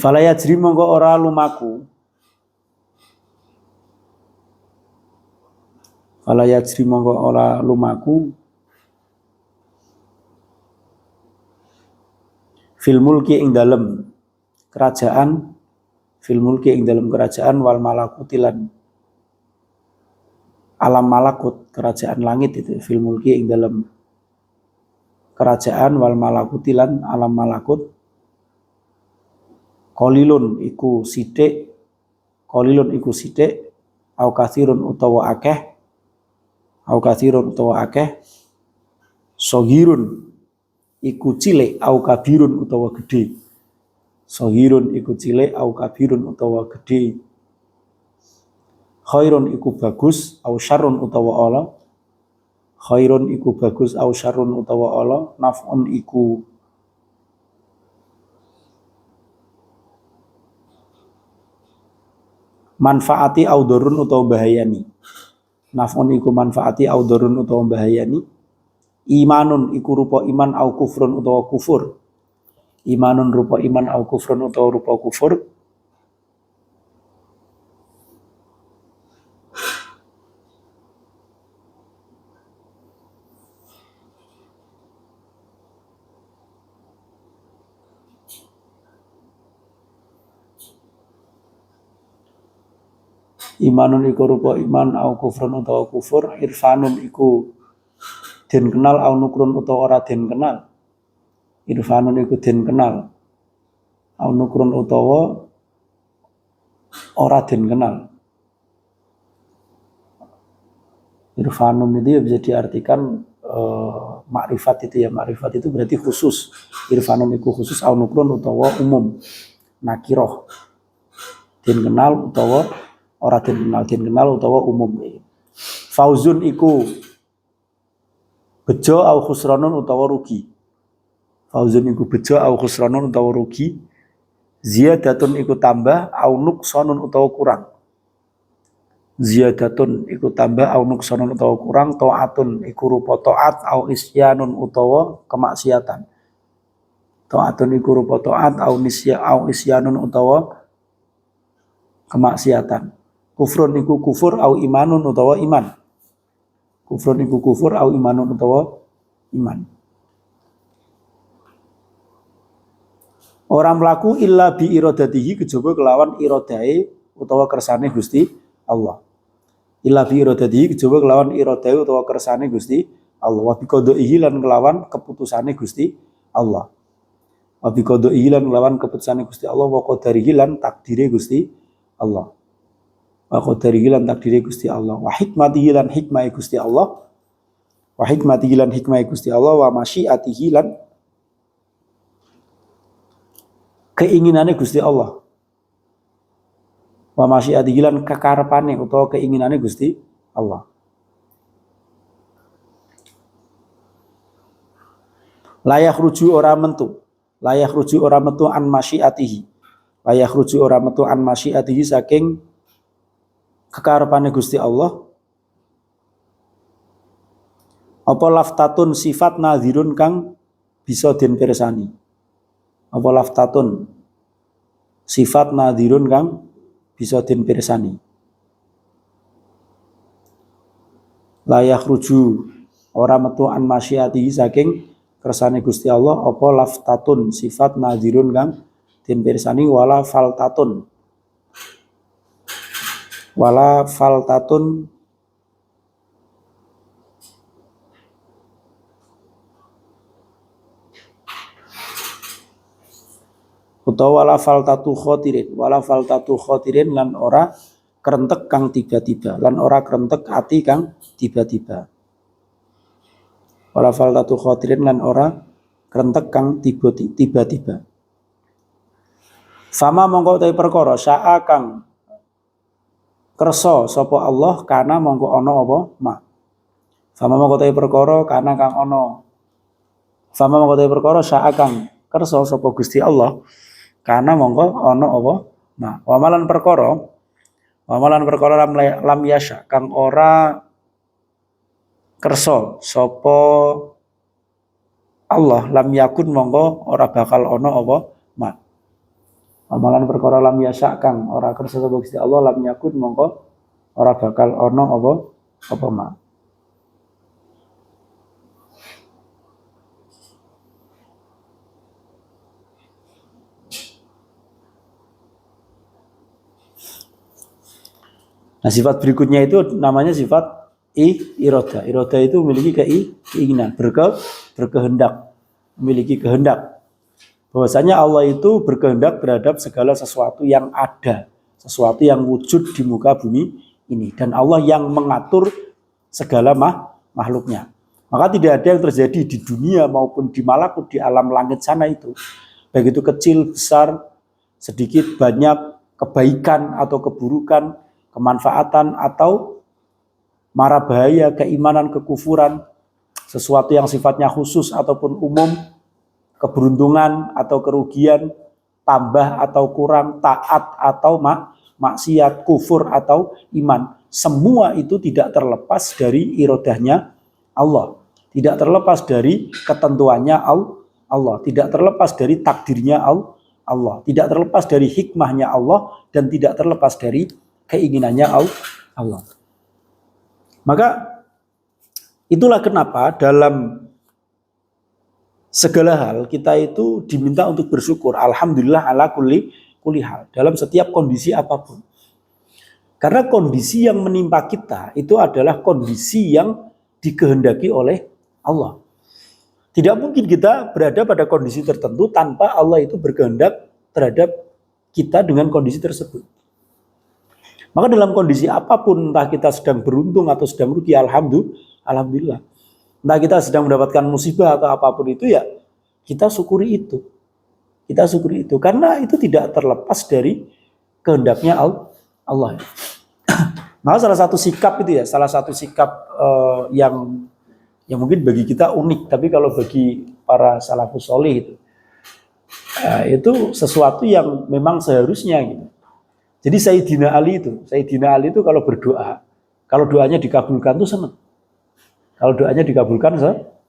Fala yajri mongko ora lumaku. Fala yajri mongko ora lumaku. Fil mulki ing dalem kerajaan, fil mulki ing dalem kerajaan wal malakutilan alam malakut, kerajaan langit itu, fil mulki ing dalem kerajaan wal malakutilan alam malakut. Qalilun iku sithik, qalilun iku sithik, au katsirun utawa akeh, au katsirun utawa akeh, sohirun iku cilik, au kabirun utawa gedhe. Sohirun iku cilik, au kabirun utawa gedhe. Khairun iku bagus, au syarrun utawa ala. Khairun iku bagus, au syarrun utawa ala. Naf'un iku manfaati au dorun utawa bahayani. Naf'un iku manfaati au dorun utawa bahayani. Imanun iku rupa iman au kufrun utawa kufur. Imanun rupa iman au kufrun utawa rupa kufur. Imanun iku rupa iman au kufrun utawa kufur. Irfanun iku den kenal au nukrun utawa ora den kenal. Irfanun iku den kenal au nukrun utawa ora den kenal. Irfanun itu ya bisa diartikan makrifat itu ya, makrifat itu berarti khusus. Irfanun iku khusus au nukrun utawa umum. Nakiroh den kenal utawa ora den kenal utawa umum. Fauzun iku bejo au khusranun utawa rugi. Fauzun iku bejo au khusranun utawa rugi. Ziyadatun iku tambah au nuqsanun utawa kurang. Ziyadatun iku tambah au nuqsanun utawa kurang. Ta'atun iku rupa ta'at au isyanun utawa kemaksiatan. Ta'atun iku rupa ta'at au isyanun utawa kemaksiatan. Kufrun iku kufur au imanun utawa iman. Kufrun iku kufur au imanun utawa iman. Orang melaku illa bi iradatihi kejaba kelawan iradahe utawa kersane Gusti Allah. Illa bi iradatihi kejaba kelawan iradahe utawa kersane Gusti Allah. Wa bi qadaihi lan kelawan keputusane Gusti Allah. Wa bi qadaihi lan kelawan keputusane Gusti Allah wa qadarihi lan takdire Gusti Allah. Wa qadarihi lan takdire Gusti Allah. Wa hikmatihi lan hikmah Gusti Allah. Wa hikmatihi lan hikmah Gusti Allah wa masyiatihi lan keinginane Gusti Allah. Wa masyiatihi lan kekarepane utawa keinginane Gusti Allah. Layak ruju ora metu. Layak ruju ora metu an masyiatihi. Layak ruju ora metu an masyiatihi saking kekarepane Gusti Allah. Apa laftatun sifat nadhirun kang bisa den pirsani. Apa laftatun sifat nadhirun kang bisa den pirsani. Layak ruju ora metu an masyiatihi saking kersane Gusti Allah. Apa laftatun sifat nadhirun kang den pirsani wala faltatun. Wala faltatun utawa wala faltatu khotirin lan ora kerentek kang tiba-tiba, lan ora kerentek ati kang tiba-tiba. Wala faltatu khotirin lan ora kerentek kang tiba-tiba. Fama mongko utawi perkara syaa kang kersa sapa Allah kana mongko ana apa ma. Fama mongko utawi perkara kana kang ana. Fama mongko utawi perkara syaa kang kersa sapa Gusti Allah kana mongko ana apa ma. Wamalan perkara lam yasha kang ora kersa sapa Allah lam yakun mongko ora bakal ana apa ma. Amalan perkara lam yasak kang ora kersa sapa Gusti Allah lam yakun mongko ora bakal ana apa ma. Nah, sifat berikutnya itu namanya sifat iroda. Iroda itu memiliki keinginan, berkehendak, memiliki kehendak. Bahwasanya Allah itu berkehendak terhadap segala sesuatu yang ada, sesuatu yang wujud di muka bumi ini. Dan Allah yang mengatur segala makhluknya. Maka tidak ada yang terjadi di dunia maupun di malakut, di alam langit sana itu. Baik itu kecil, besar, sedikit, banyak, kebaikan atau keburukan, kemanfaatan atau mara bahaya, keimanan, kekufuran, sesuatu yang sifatnya khusus ataupun umum, keberuntungan atau kerugian, tambah atau kurang, taat atau maksiat, kufur atau iman. Semua itu tidak terlepas dari irodahnya Allah. Tidak terlepas dari ketentuannya Allah. Tidak terlepas dari takdirnya Allah. Tidak terlepas dari hikmahnya Allah. Dan tidak terlepas dari keinginannya Allah. Maka itulah kenapa dalam segala hal kita itu diminta untuk bersyukur. Alhamdulillah ala kulli hal. Dalam setiap kondisi apapun. Karena kondisi yang menimpa kita itu adalah kondisi yang dikehendaki oleh Allah. Tidak mungkin kita berada pada kondisi tertentu tanpa Allah itu berkehendak terhadap kita dengan kondisi tersebut. Maka dalam kondisi apapun, entah kita sedang beruntung atau sedang rugi, alhamdulillah. Entah kita sedang mendapatkan musibah atau apapun itu, ya kita syukuri itu. Kita syukuri itu. Karena itu tidak terlepas dari kehendaknya Allah. Maka salah satu sikap itu ya, salah satu sikap yang mungkin bagi kita unik, tapi kalau bagi para salafus sholih itu sesuatu yang memang seharusnya gitu. Jadi Sayyidina Ali itu kalau berdoa, kalau doanya dikabulkan tuh senang. Kalau doanya dikabulkan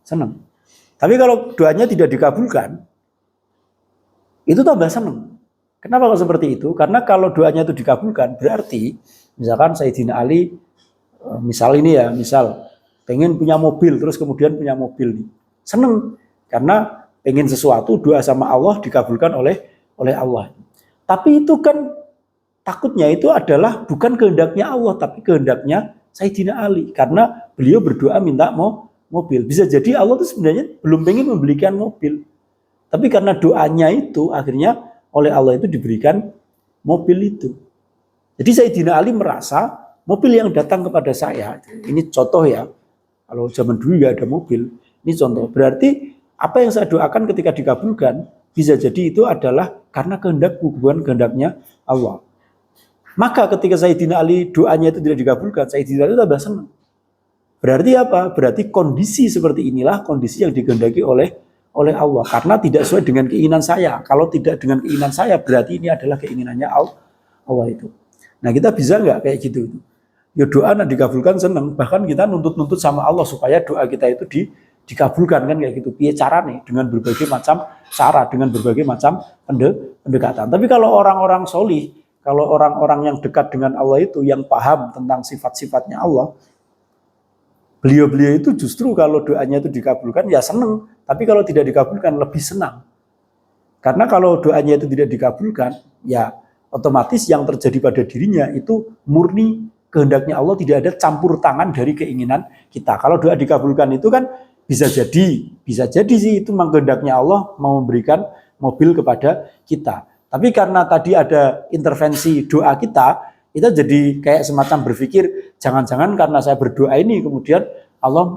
senang. Tapi kalau doanya tidak dikabulkan, itu tambah senang. Kenapa kok seperti itu? Karena kalau doanya itu dikabulkan, berarti misalkan Sayyidina Ali, misal pengen punya mobil, terus kemudian punya mobil nih, senang karena pengen sesuatu, doa sama Allah dikabulkan oleh Allah. Tapi itu kan takutnya itu adalah bukan kehendaknya Allah, tapi kehendaknya Sayyidina Ali. Karena beliau berdoa minta mobil. Bisa jadi Allah itu sebenarnya belum pengen membelikan mobil. Tapi karena doanya itu, akhirnya oleh Allah itu diberikan mobil itu. Jadi Sayyidina Ali merasa mobil yang datang kepada saya, ini contoh ya, kalau zaman dulu nggak ada mobil, ini contoh. Berarti apa yang saya doakan ketika dikabulkan, bisa jadi itu adalah karena kehendakku, bukan kehendaknya Allah. Maka ketika Sayyidina Ali doanya itu tidak dikabulkan, Sayyidina Ali tambah senang. Berarti apa? Berarti kondisi seperti inilah kondisi yang dikehendaki oleh Allah. Karena tidak sesuai dengan keinginan saya. Kalau tidak dengan keinginan saya, berarti ini adalah keinginannya Allah itu. Nah, kita bisa nggak kayak gitu? Ya doa nak dikabulkan senang. Bahkan kita nuntut sama Allah supaya doa kita itu dikabulkan kan kayak gitu. Piye carane? Dengan berbagai macam cara, dengan berbagai macam pendekatan. Tapi kalau orang-orang solih, kalau orang-orang yang dekat dengan Allah itu, yang paham tentang sifat-sifatnya Allah, beliau-beliau itu justru kalau doanya itu dikabulkan, ya senang. Tapi kalau tidak dikabulkan, lebih senang. Karena kalau doanya itu tidak dikabulkan, ya otomatis yang terjadi pada dirinya itu murni kehendaknya Allah, tidak ada campur tangan dari keinginan kita. Kalau doa dikabulkan itu kan bisa jadi sih itu memang kehendaknya Allah mau memberikan mobil kepada kita. Tapi karena tadi ada intervensi doa kita jadi kayak semacam berpikir, jangan-jangan karena saya berdoa ini kemudian Allah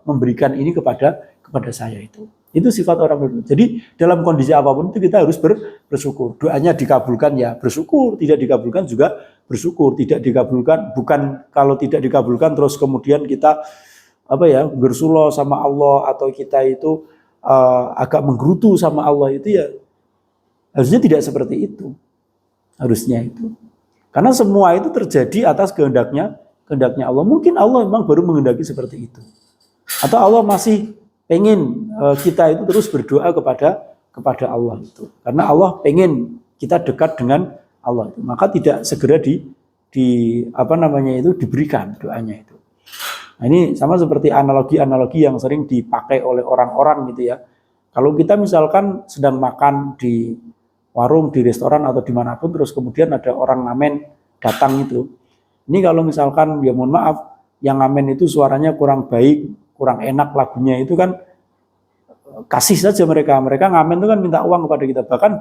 memberikan ini kepada saya itu. Itu sifat orang berdoa. Jadi dalam kondisi apapun itu kita harus bersyukur. Doanya dikabulkan ya bersyukur, tidak dikabulkan juga bersyukur. Tidak dikabulkan, bukan kalau tidak dikabulkan terus kemudian kita bersulo sama Allah atau kita itu agak menggerutu sama Allah itu ya. Harusnya tidak seperti itu. Harusnya itu. Karena semua itu terjadi atas kehendaknya Allah. Mungkin Allah memang baru menghendaki seperti itu. Atau Allah masih pengen kita itu terus berdoa kepada Allah itu. Karena Allah pengen kita dekat dengan Allah itu, maka tidak segera diberikan doanya itu. Nah, ini sama seperti analogi-analogi yang sering dipakai oleh orang-orang gitu ya. Kalau kita misalkan sedang makan di warung, di restoran atau dimanapun, terus kemudian ada orang ngamen datang itu. Ini kalau misalkan, ya mohon maaf, yang ngamen itu suaranya kurang baik, kurang enak lagunya itu kan, kasih saja mereka. Mereka ngamen itu kan minta uang kepada kita. Bahkan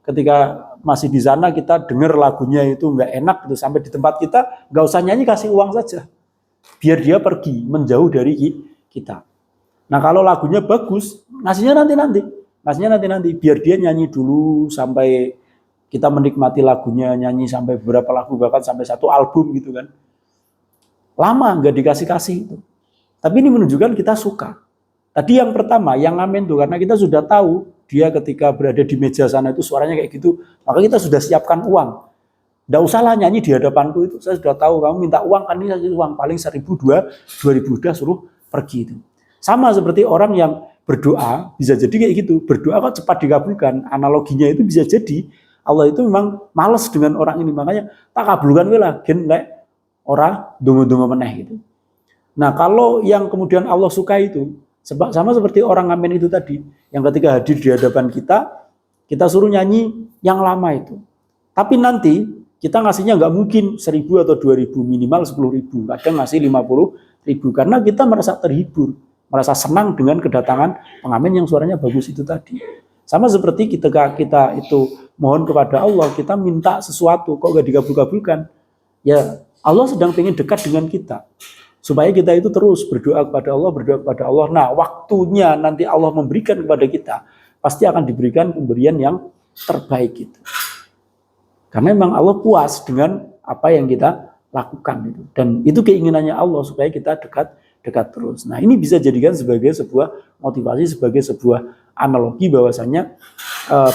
ketika masih di sana kita dengar lagunya itu nggak enak, gitu, sampai di tempat kita nggak usah nyanyi, kasih uang saja. Biar dia pergi, menjauh dari kita. Nah kalau lagunya bagus, ngasihnya nanti, biar dia nyanyi dulu sampai kita menikmati lagunya, nyanyi sampai beberapa lagu, bahkan sampai satu album gitu kan. Lama nggak dikasih-kasih itu. Tapi ini menunjukkan kita suka. Tadi yang pertama, yang ngamen tuh, karena kita sudah tahu dia ketika berada di meja sana itu suaranya kayak gitu, maka kita sudah siapkan uang. Nggak usahlah nyanyi di hadapanku itu, saya sudah tahu kamu minta uang kan, ini uang paling 1.000, 2.000 udah suruh pergi itu. Sama seperti orang yang berdoa, bisa jadi kayak gitu, berdoa kok cepat dikabulkan, analoginya itu bisa jadi Allah itu memang males dengan orang ini, makanya tak kabulkan lah, gen lek orang dungu-dungu meneh gitu. Nah kalau yang kemudian Allah suka itu, sama seperti orang ngamen itu tadi, yang ketika hadir di hadapan kita suruh nyanyi yang lama itu. Tapi nanti kita ngasihnya nggak mungkin 1.000 atau 2.000, minimal 10.000, kadang ngasih 50.000, karena kita merasa terhibur, merasa senang dengan kedatangan pengamen yang suaranya bagus itu tadi. Sama seperti ketika kita itu mohon kepada Allah, kita minta sesuatu kok nggak dikabul-kabulkan, ya Allah sedang ingin dekat dengan kita, supaya kita itu terus berdoa kepada Allah. Nah waktunya nanti Allah memberikan kepada kita, pasti akan diberikan pemberian yang terbaik itu. Karena memang Allah puas dengan apa yang kita lakukan itu. Dan itu keinginannya Allah supaya kita dekat terus. Nah ini bisa jadikan sebagai sebuah motivasi, sebagai sebuah analogi bahwasanya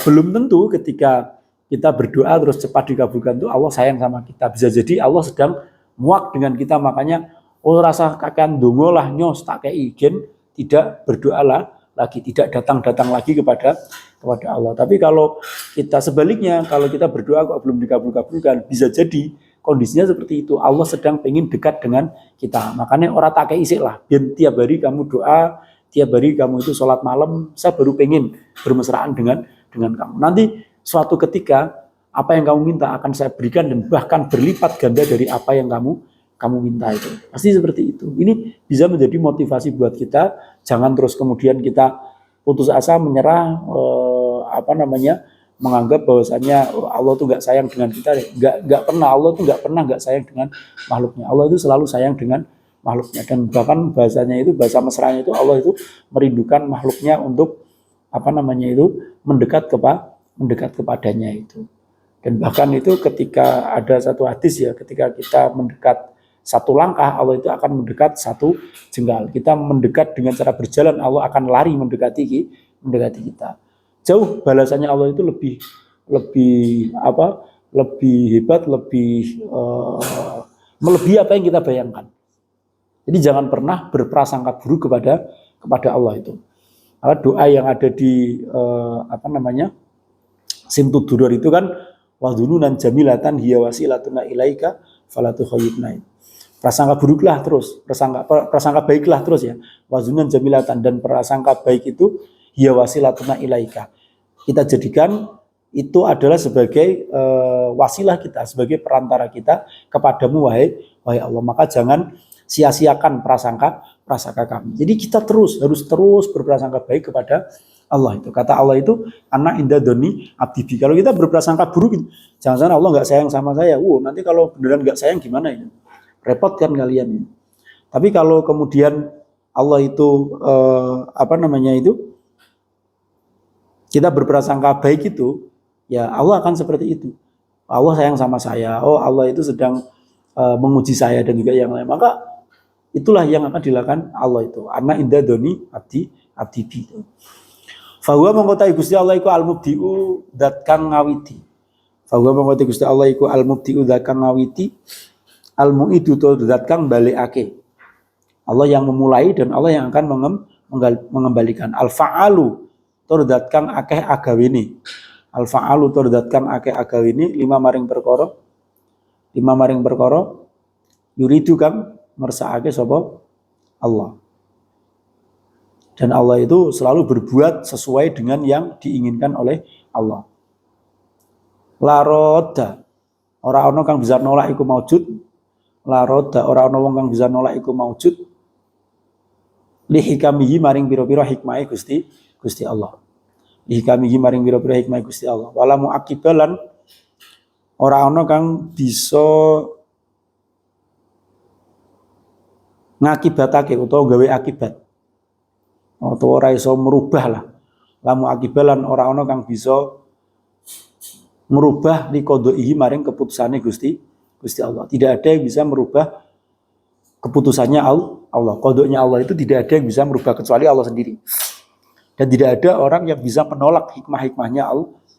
belum tentu ketika kita berdoa terus cepat dikabulkan itu Allah sayang sama kita. Bisa jadi Allah sedang muak dengan kita, makanya rasa kakean dongo lah nyos tak kei ijen, tidak berdoalah lagi, tidak datang lagi kepada Allah. Tapi kalau kita sebaliknya, kalau kita berdoa kok belum dikabul-kabulkan, bisa jadi kondisinya seperti itu. Allah sedang pengen dekat dengan kita. Makanya orang tak kayak isik lah. Dan tiap hari kamu doa, tiap hari kamu itu sholat malam, saya baru pengen bermesraan dengan kamu. Nanti suatu ketika apa yang kamu minta akan saya berikan dan bahkan berlipat ganda dari apa yang kamu minta itu. Pasti seperti itu. Ini bisa menjadi motivasi buat kita. Jangan terus kemudian kita putus asa, menyerah, menganggap bahwasanya Allah tuh nggak sayang dengan kita. Nggak pernah, Allah tuh nggak pernah nggak sayang dengan makhluknya. Allah itu selalu sayang dengan makhluknya. Dan bahkan bahasanya itu, bahasa mesranya itu, Allah itu merindukan makhluknya untuk mendekat kepadanya itu. Dan bahkan itu ketika ada satu hadis ya, ketika kita mendekat satu langkah, Allah itu akan mendekat satu jengkal. Kita mendekat dengan cara berjalan, Allah akan lari mendekati kita. Jauh balasannya Allah itu lebih hebat, melebihi apa yang kita bayangkan. Jadi jangan pernah berprasangka buruk kepada Allah itu. Doa yang ada di Simtud-Duror itu kan, wadhununan jamilatan hiya wasilatuna ilaika falatu khayyibna. Prasangka buruklah terus, prasangka baiklah terus ya. Wazunan jamilatan, dan prasangka baik itu hiya wasilatuna ilaika. Kita jadikan itu adalah sebagai wasilah kita, sebagai perantara kita kepadamu wahai Allah. Maka jangan sia-siakan prasangka kami. Jadi kita harus terus berprasangka baik kepada Allah itu. Kata Allah itu, anak indah doni abdi. Kalau kita berprasangka buruk, jangan-jangan Allah nggak sayang sama saya. Nanti kalau beneran nggak sayang gimana ini? Repot kan kalian ini. Tapi kalau kemudian Allah itu kita berprasangka baik itu, ya Allah akan seperti itu. Allah sayang sama saya. Oh Allah itu sedang menguji saya dan juga yang lain. Maka itulah yang akan dilakukan Allah itu. Anak indah doni abdi itu. Fahuwa mengkotai Gusti Allah iku al-mubdi'u dat kang ngawiti. Fahuwa mengkotai Gusti Allah iku al-mubdi'u dat kang ngawiti. Al-mu'idu to dat kang balikake. Allah yang memulai dan Allah yang akan mengembalikan. Al-fa'alu to dat kang akeh agawene. al fa'alu turdatkan akeh agawe ini lima maring perkara yuridu kang ngersakake sapa Allah. Dan Allah itu selalu berbuat sesuai dengan yang diinginkan oleh Allah. La roda, ora ana kang bisa nolak iku maujud. La roda, ora ana wong kang bisa nolak iku maujud. Li hikamihi maring pira-pira hikmahe Gusti Allah. Li hikamihi maring pira-pira hikmahe Gusti Allah. Wala muaqibalan ora ana kang bisa ngakibatake utawa gawe akibat. Atau ora iso merubah lah. Lamu akibalan ora ana kang bisa merubah liqodaihi maring keputusane Gusti Allah. Tidak ada yang bisa merubah keputusannya Allah. Qodoknya Allah itu tidak ada yang bisa merubah kecuali Allah sendiri. Dan tidak ada orang yang bisa menolak hikmah-hikmahnya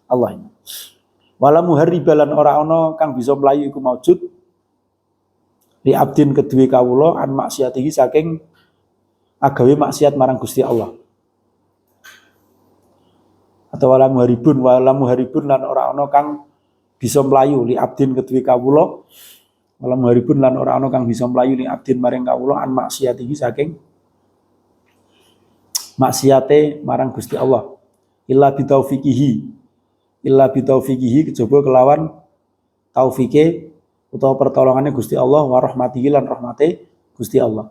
Allah ini. Wala muharribalan ora ana kang bisa mlayu iku maujud li abdin kedue kawula an maksiatihi saking agawe maksiat marang Gusti Allah. Atau wala muharibun lan ora ana kang bisa mlayu li abdin kedue kawula. Wala muharibun lan ora ana kang bisa mlayu li abdin maring kawula an maksiatihi saking maksiate marang Gusti Allah. Illa bitaufiqihi kejaba kelawan taufike utawa pertolongane Gusti Allah wa rahmatihi lan rahmate Gusti Allah.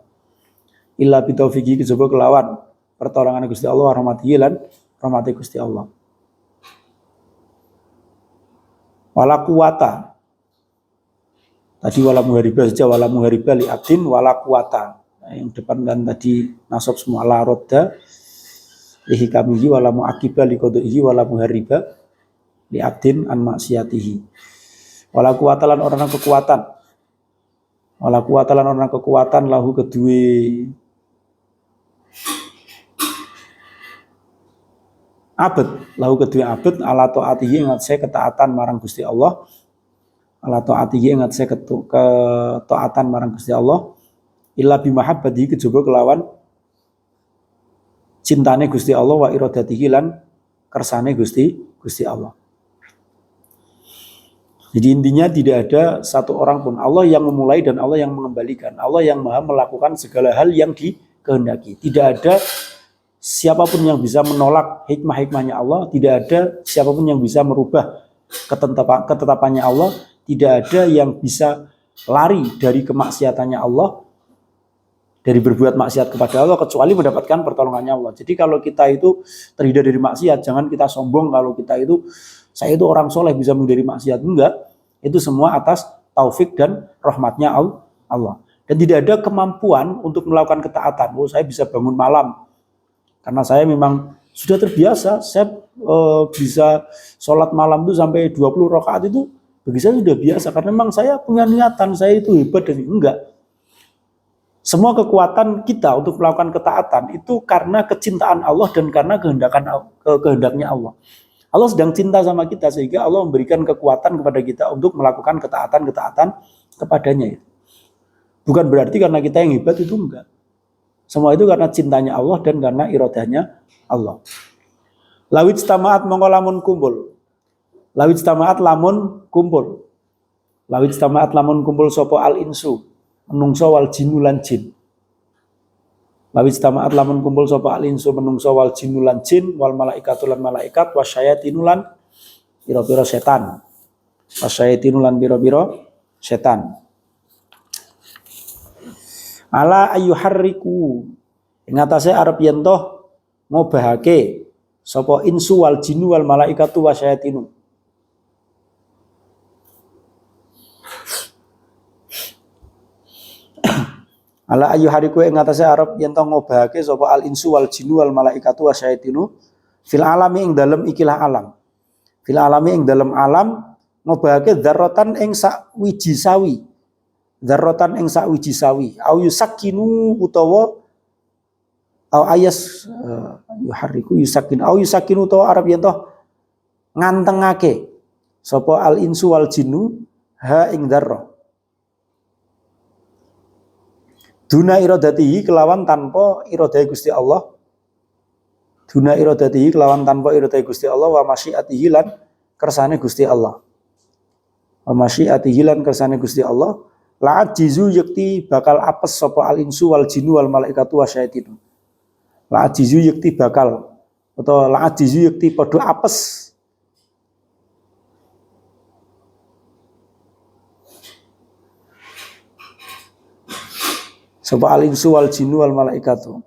Illa bitaufiqi kejaba kelawan pertolongan Gusti Allah rahmatihi lan rahmati Gusti Allah. Wala kuwata. Tadi wala muharibah saja, wala muharibah li abdin wala kuwata. Nah, yang depan kan tadi nasab semua la rodda li hikamihi wala muaqibah li qodaihi wala muharibah li abdin an maksiatihi. Wala kuwata lan orang kekuatan. Wala kuwata lan orang kekuatan lahu kedue abad lahu kedua abad ala taatihi ingat saya ketaatan marang Gusti Allah ala taatihi ingat saya ketaatan marang Gusti Allah illa bi mahabbatihi kejaba kelawan cintane Gusti Allah wa iradatihi lan kersane Gusti Allah. Jadi intinya tidak ada satu orang pun, Allah yang memulai dan Allah yang mengembalikan, Allah yang maha melakukan segala hal yang dikehendaki. Tidak ada siapapun yang bisa menolak hikmah-hikmahnya Allah, tidak ada siapapun yang bisa merubah ketetapannya Allah, tidak ada yang bisa lari dari kemaksiatannya Allah, dari berbuat maksiat kepada Allah, kecuali mendapatkan pertolongannya Allah. Jadi kalau kita itu terhindar dari maksiat, jangan kita sombong kalau kita itu, saya itu orang soleh bisa menghindari maksiat. Enggak, itu semua atas taufik dan rahmatnya Allah. Dan tidak ada kemampuan untuk melakukan ketaatan. Oh, saya bisa bangun malam, karena saya memang sudah terbiasa, saya bisa sholat malam itu sampai 20 rakaat itu bagi saya sudah biasa, karena memang saya punya niatan, saya itu hebat dan enggak. Semua kekuatan kita untuk melakukan ketaatan itu karena kecintaan Allah dan karena kehendaknya Allah. Allah sedang cinta sama kita sehingga Allah memberikan kekuatan kepada kita untuk melakukan ketaatan kepadanya. Bukan berarti karena kita yang hebat, itu enggak. Semua itu karena cintanya Allah dan karena iradahnya Allah. Lawit stamaat mongko lamun kumpul. Lawit stamaat lamun kumpul. Lawit stamaat lamun kumpul sopo al insu menungso wal jinnu lan jin. Lawit stamaat lamun kumpul sopo al insu menungso wal jinnu lan jin wal malaikatu lan malaikat wasyayatinu lan pira-pira setan. Wasyayatinu lan pira-pira setan. Ala ayyuharriku ing atase arep yen toh ngobahake sapa insu wal jinnu wal malaikatu wasyayatinu. Ala ayyuhariku ing atase arep yen to ngobahake sapa al insu wal jinnu wal malaikatu wasyayatinu fil alami ing dalem ikilah alam. Fil alami ing dalem alam ngobahake dzarratan ing sak wiji sawi. Dzarratan ing sak wiji sawi. Au yusakinu utawa au ayas yuhariku yusakin au yusakinu utawa arep yen to ngantengake sapa al insu wal jinnu ha ing dzarrah. Duna iradatihi kelawan tanpa iradai Gusti Allah. Duna iradatihi kelawan tanpa iradai Gusti Allah wa masyiatihi lan kersane Gusti Allah. Wa masyiatihi lan kersane Gusti Allah, la ajizu yakti bakal apes sapa al insu wal jinnu wal malaikatu wasyaitinu. La ajizu yakti bakal atau la ajizu yakti padha apes sapa al insu wal jinnu wal malaikatu.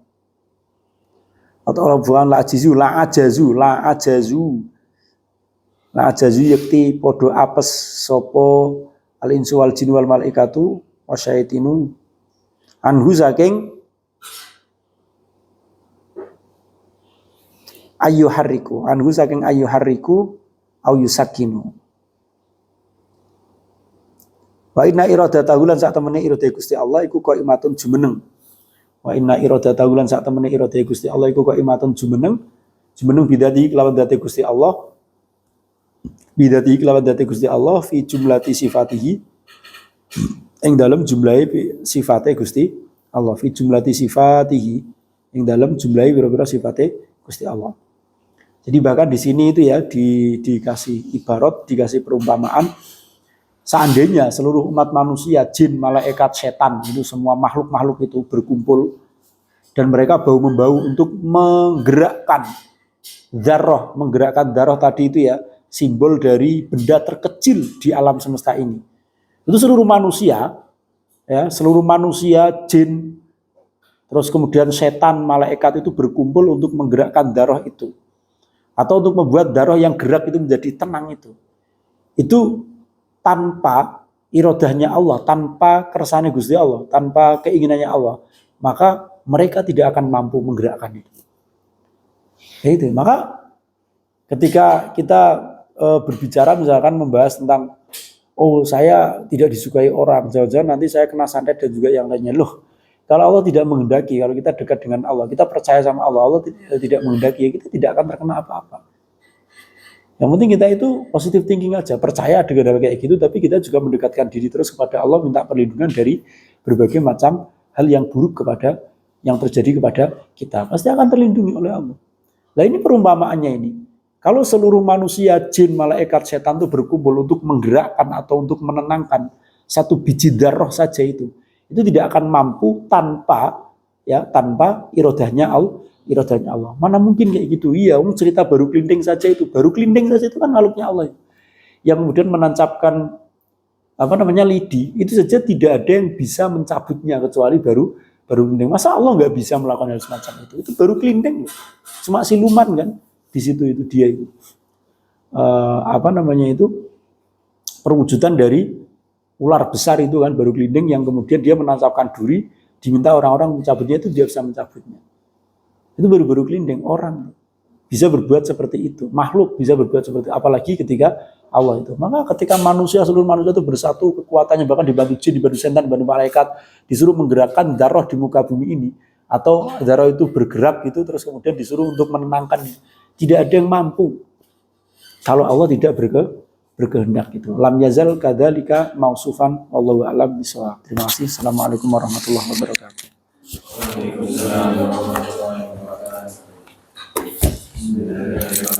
Atau orang bukan la ajizu yakti podo apes sopo al insu wal jin wal malaikatu wasyaitinu anhu saking ayu hariku au yusakinu. Wa inna iradatahu lan sak temene iradahe Gusti Allah iku qaimatun jumeneng. Wa inna iradatahu lan sak temene iradahe Gusti Allah iku qaimatun jumeneng bidati kelawan date Gusti Allah. Bidati kelawan date Gusti Allah fi jumlati sifatihi ing dalam jumlahe sifate Gusti Allah, fi jumlati sifatihi ing dalam jumlahe pira-pira sifate Gusti Allah. Jadi bahkan di sini itu ya dikasih ibarat, dikasih perumpamaan, seandainya seluruh umat manusia, jin, malaikat, setan, itu semua makhluk-makhluk itu berkumpul dan mereka bahu-membahu untuk menggerakkan darah tadi itu ya, simbol dari benda terkecil di alam semesta ini. Itu seluruh manusia, ya, jin, terus kemudian setan, malaikat itu berkumpul untuk menggerakkan darah itu. Atau untuk membuat darah yang gerak itu menjadi tenang itu. Itu tanpa irodahnya Allah, tanpa kersane Gusti Allah, tanpa keinginannya Allah, maka mereka tidak akan mampu menggerakkan itu. Itu. Maka ketika kita berbicara misalkan membahas tentang saya tidak disukai orang, jangan-jangan nanti saya kena santet dan juga yang lainnya. Loh, kalau Allah tidak menghendaki, kalau kita dekat dengan Allah, kita percaya sama Allah, Allah tidak menghendaki, ya kita tidak akan terkena apa-apa. Yang penting kita itu positive thinking aja, percaya dengan hal kayak gitu, tapi kita juga mendekatkan diri terus kepada Allah, minta perlindungan dari berbagai macam hal yang buruk yang terjadi kepada kita. Pasti akan terlindungi oleh Allah. Nah ini perumpamaannya ini. Kalau seluruh manusia, jin, malaikat, setan itu berkumpul untuk menggerakkan atau untuk menenangkan satu biji darah saja itu tidak akan mampu tanpa irodahnya Allah. Mana mungkin kayak gitu? Iya, cerita baru kelinding saja itu kan makhluknya Allah. Yang kemudian menancapkan lidi, itu saja tidak ada yang bisa mencabutnya kecuali baru kelinding. Masa Allah nggak bisa melakukan hal semacam itu? Itu baru kelinding, cuma siluman kan di situ itu dia itu. Perwujudan dari ular besar itu kan baru kelinding yang kemudian dia menancapkan duri, diminta orang-orang mencabutnya itu dia bisa mencabutnya. Itu baru kelinding. Orang bisa berbuat seperti itu, makhluk bisa berbuat seperti itu, apalagi ketika Allah itu. Maka ketika seluruh manusia itu bersatu kekuatannya, bahkan dibantu jin, dibantu setan, dibantu malaikat, disuruh menggerakkan darah di muka bumi ini, atau darah itu bergerak gitu, terus kemudian disuruh untuk menenangkan, tidak ada yang mampu kalau Allah tidak berkehendak itu. Lam yazal kadzalika mausufan wallahu a'lam bishawab. Terima kasih. Assalamualaikum warahmatullahi wabarakatuh. Waalaikumsalam warahmatullahi wabarakatuh.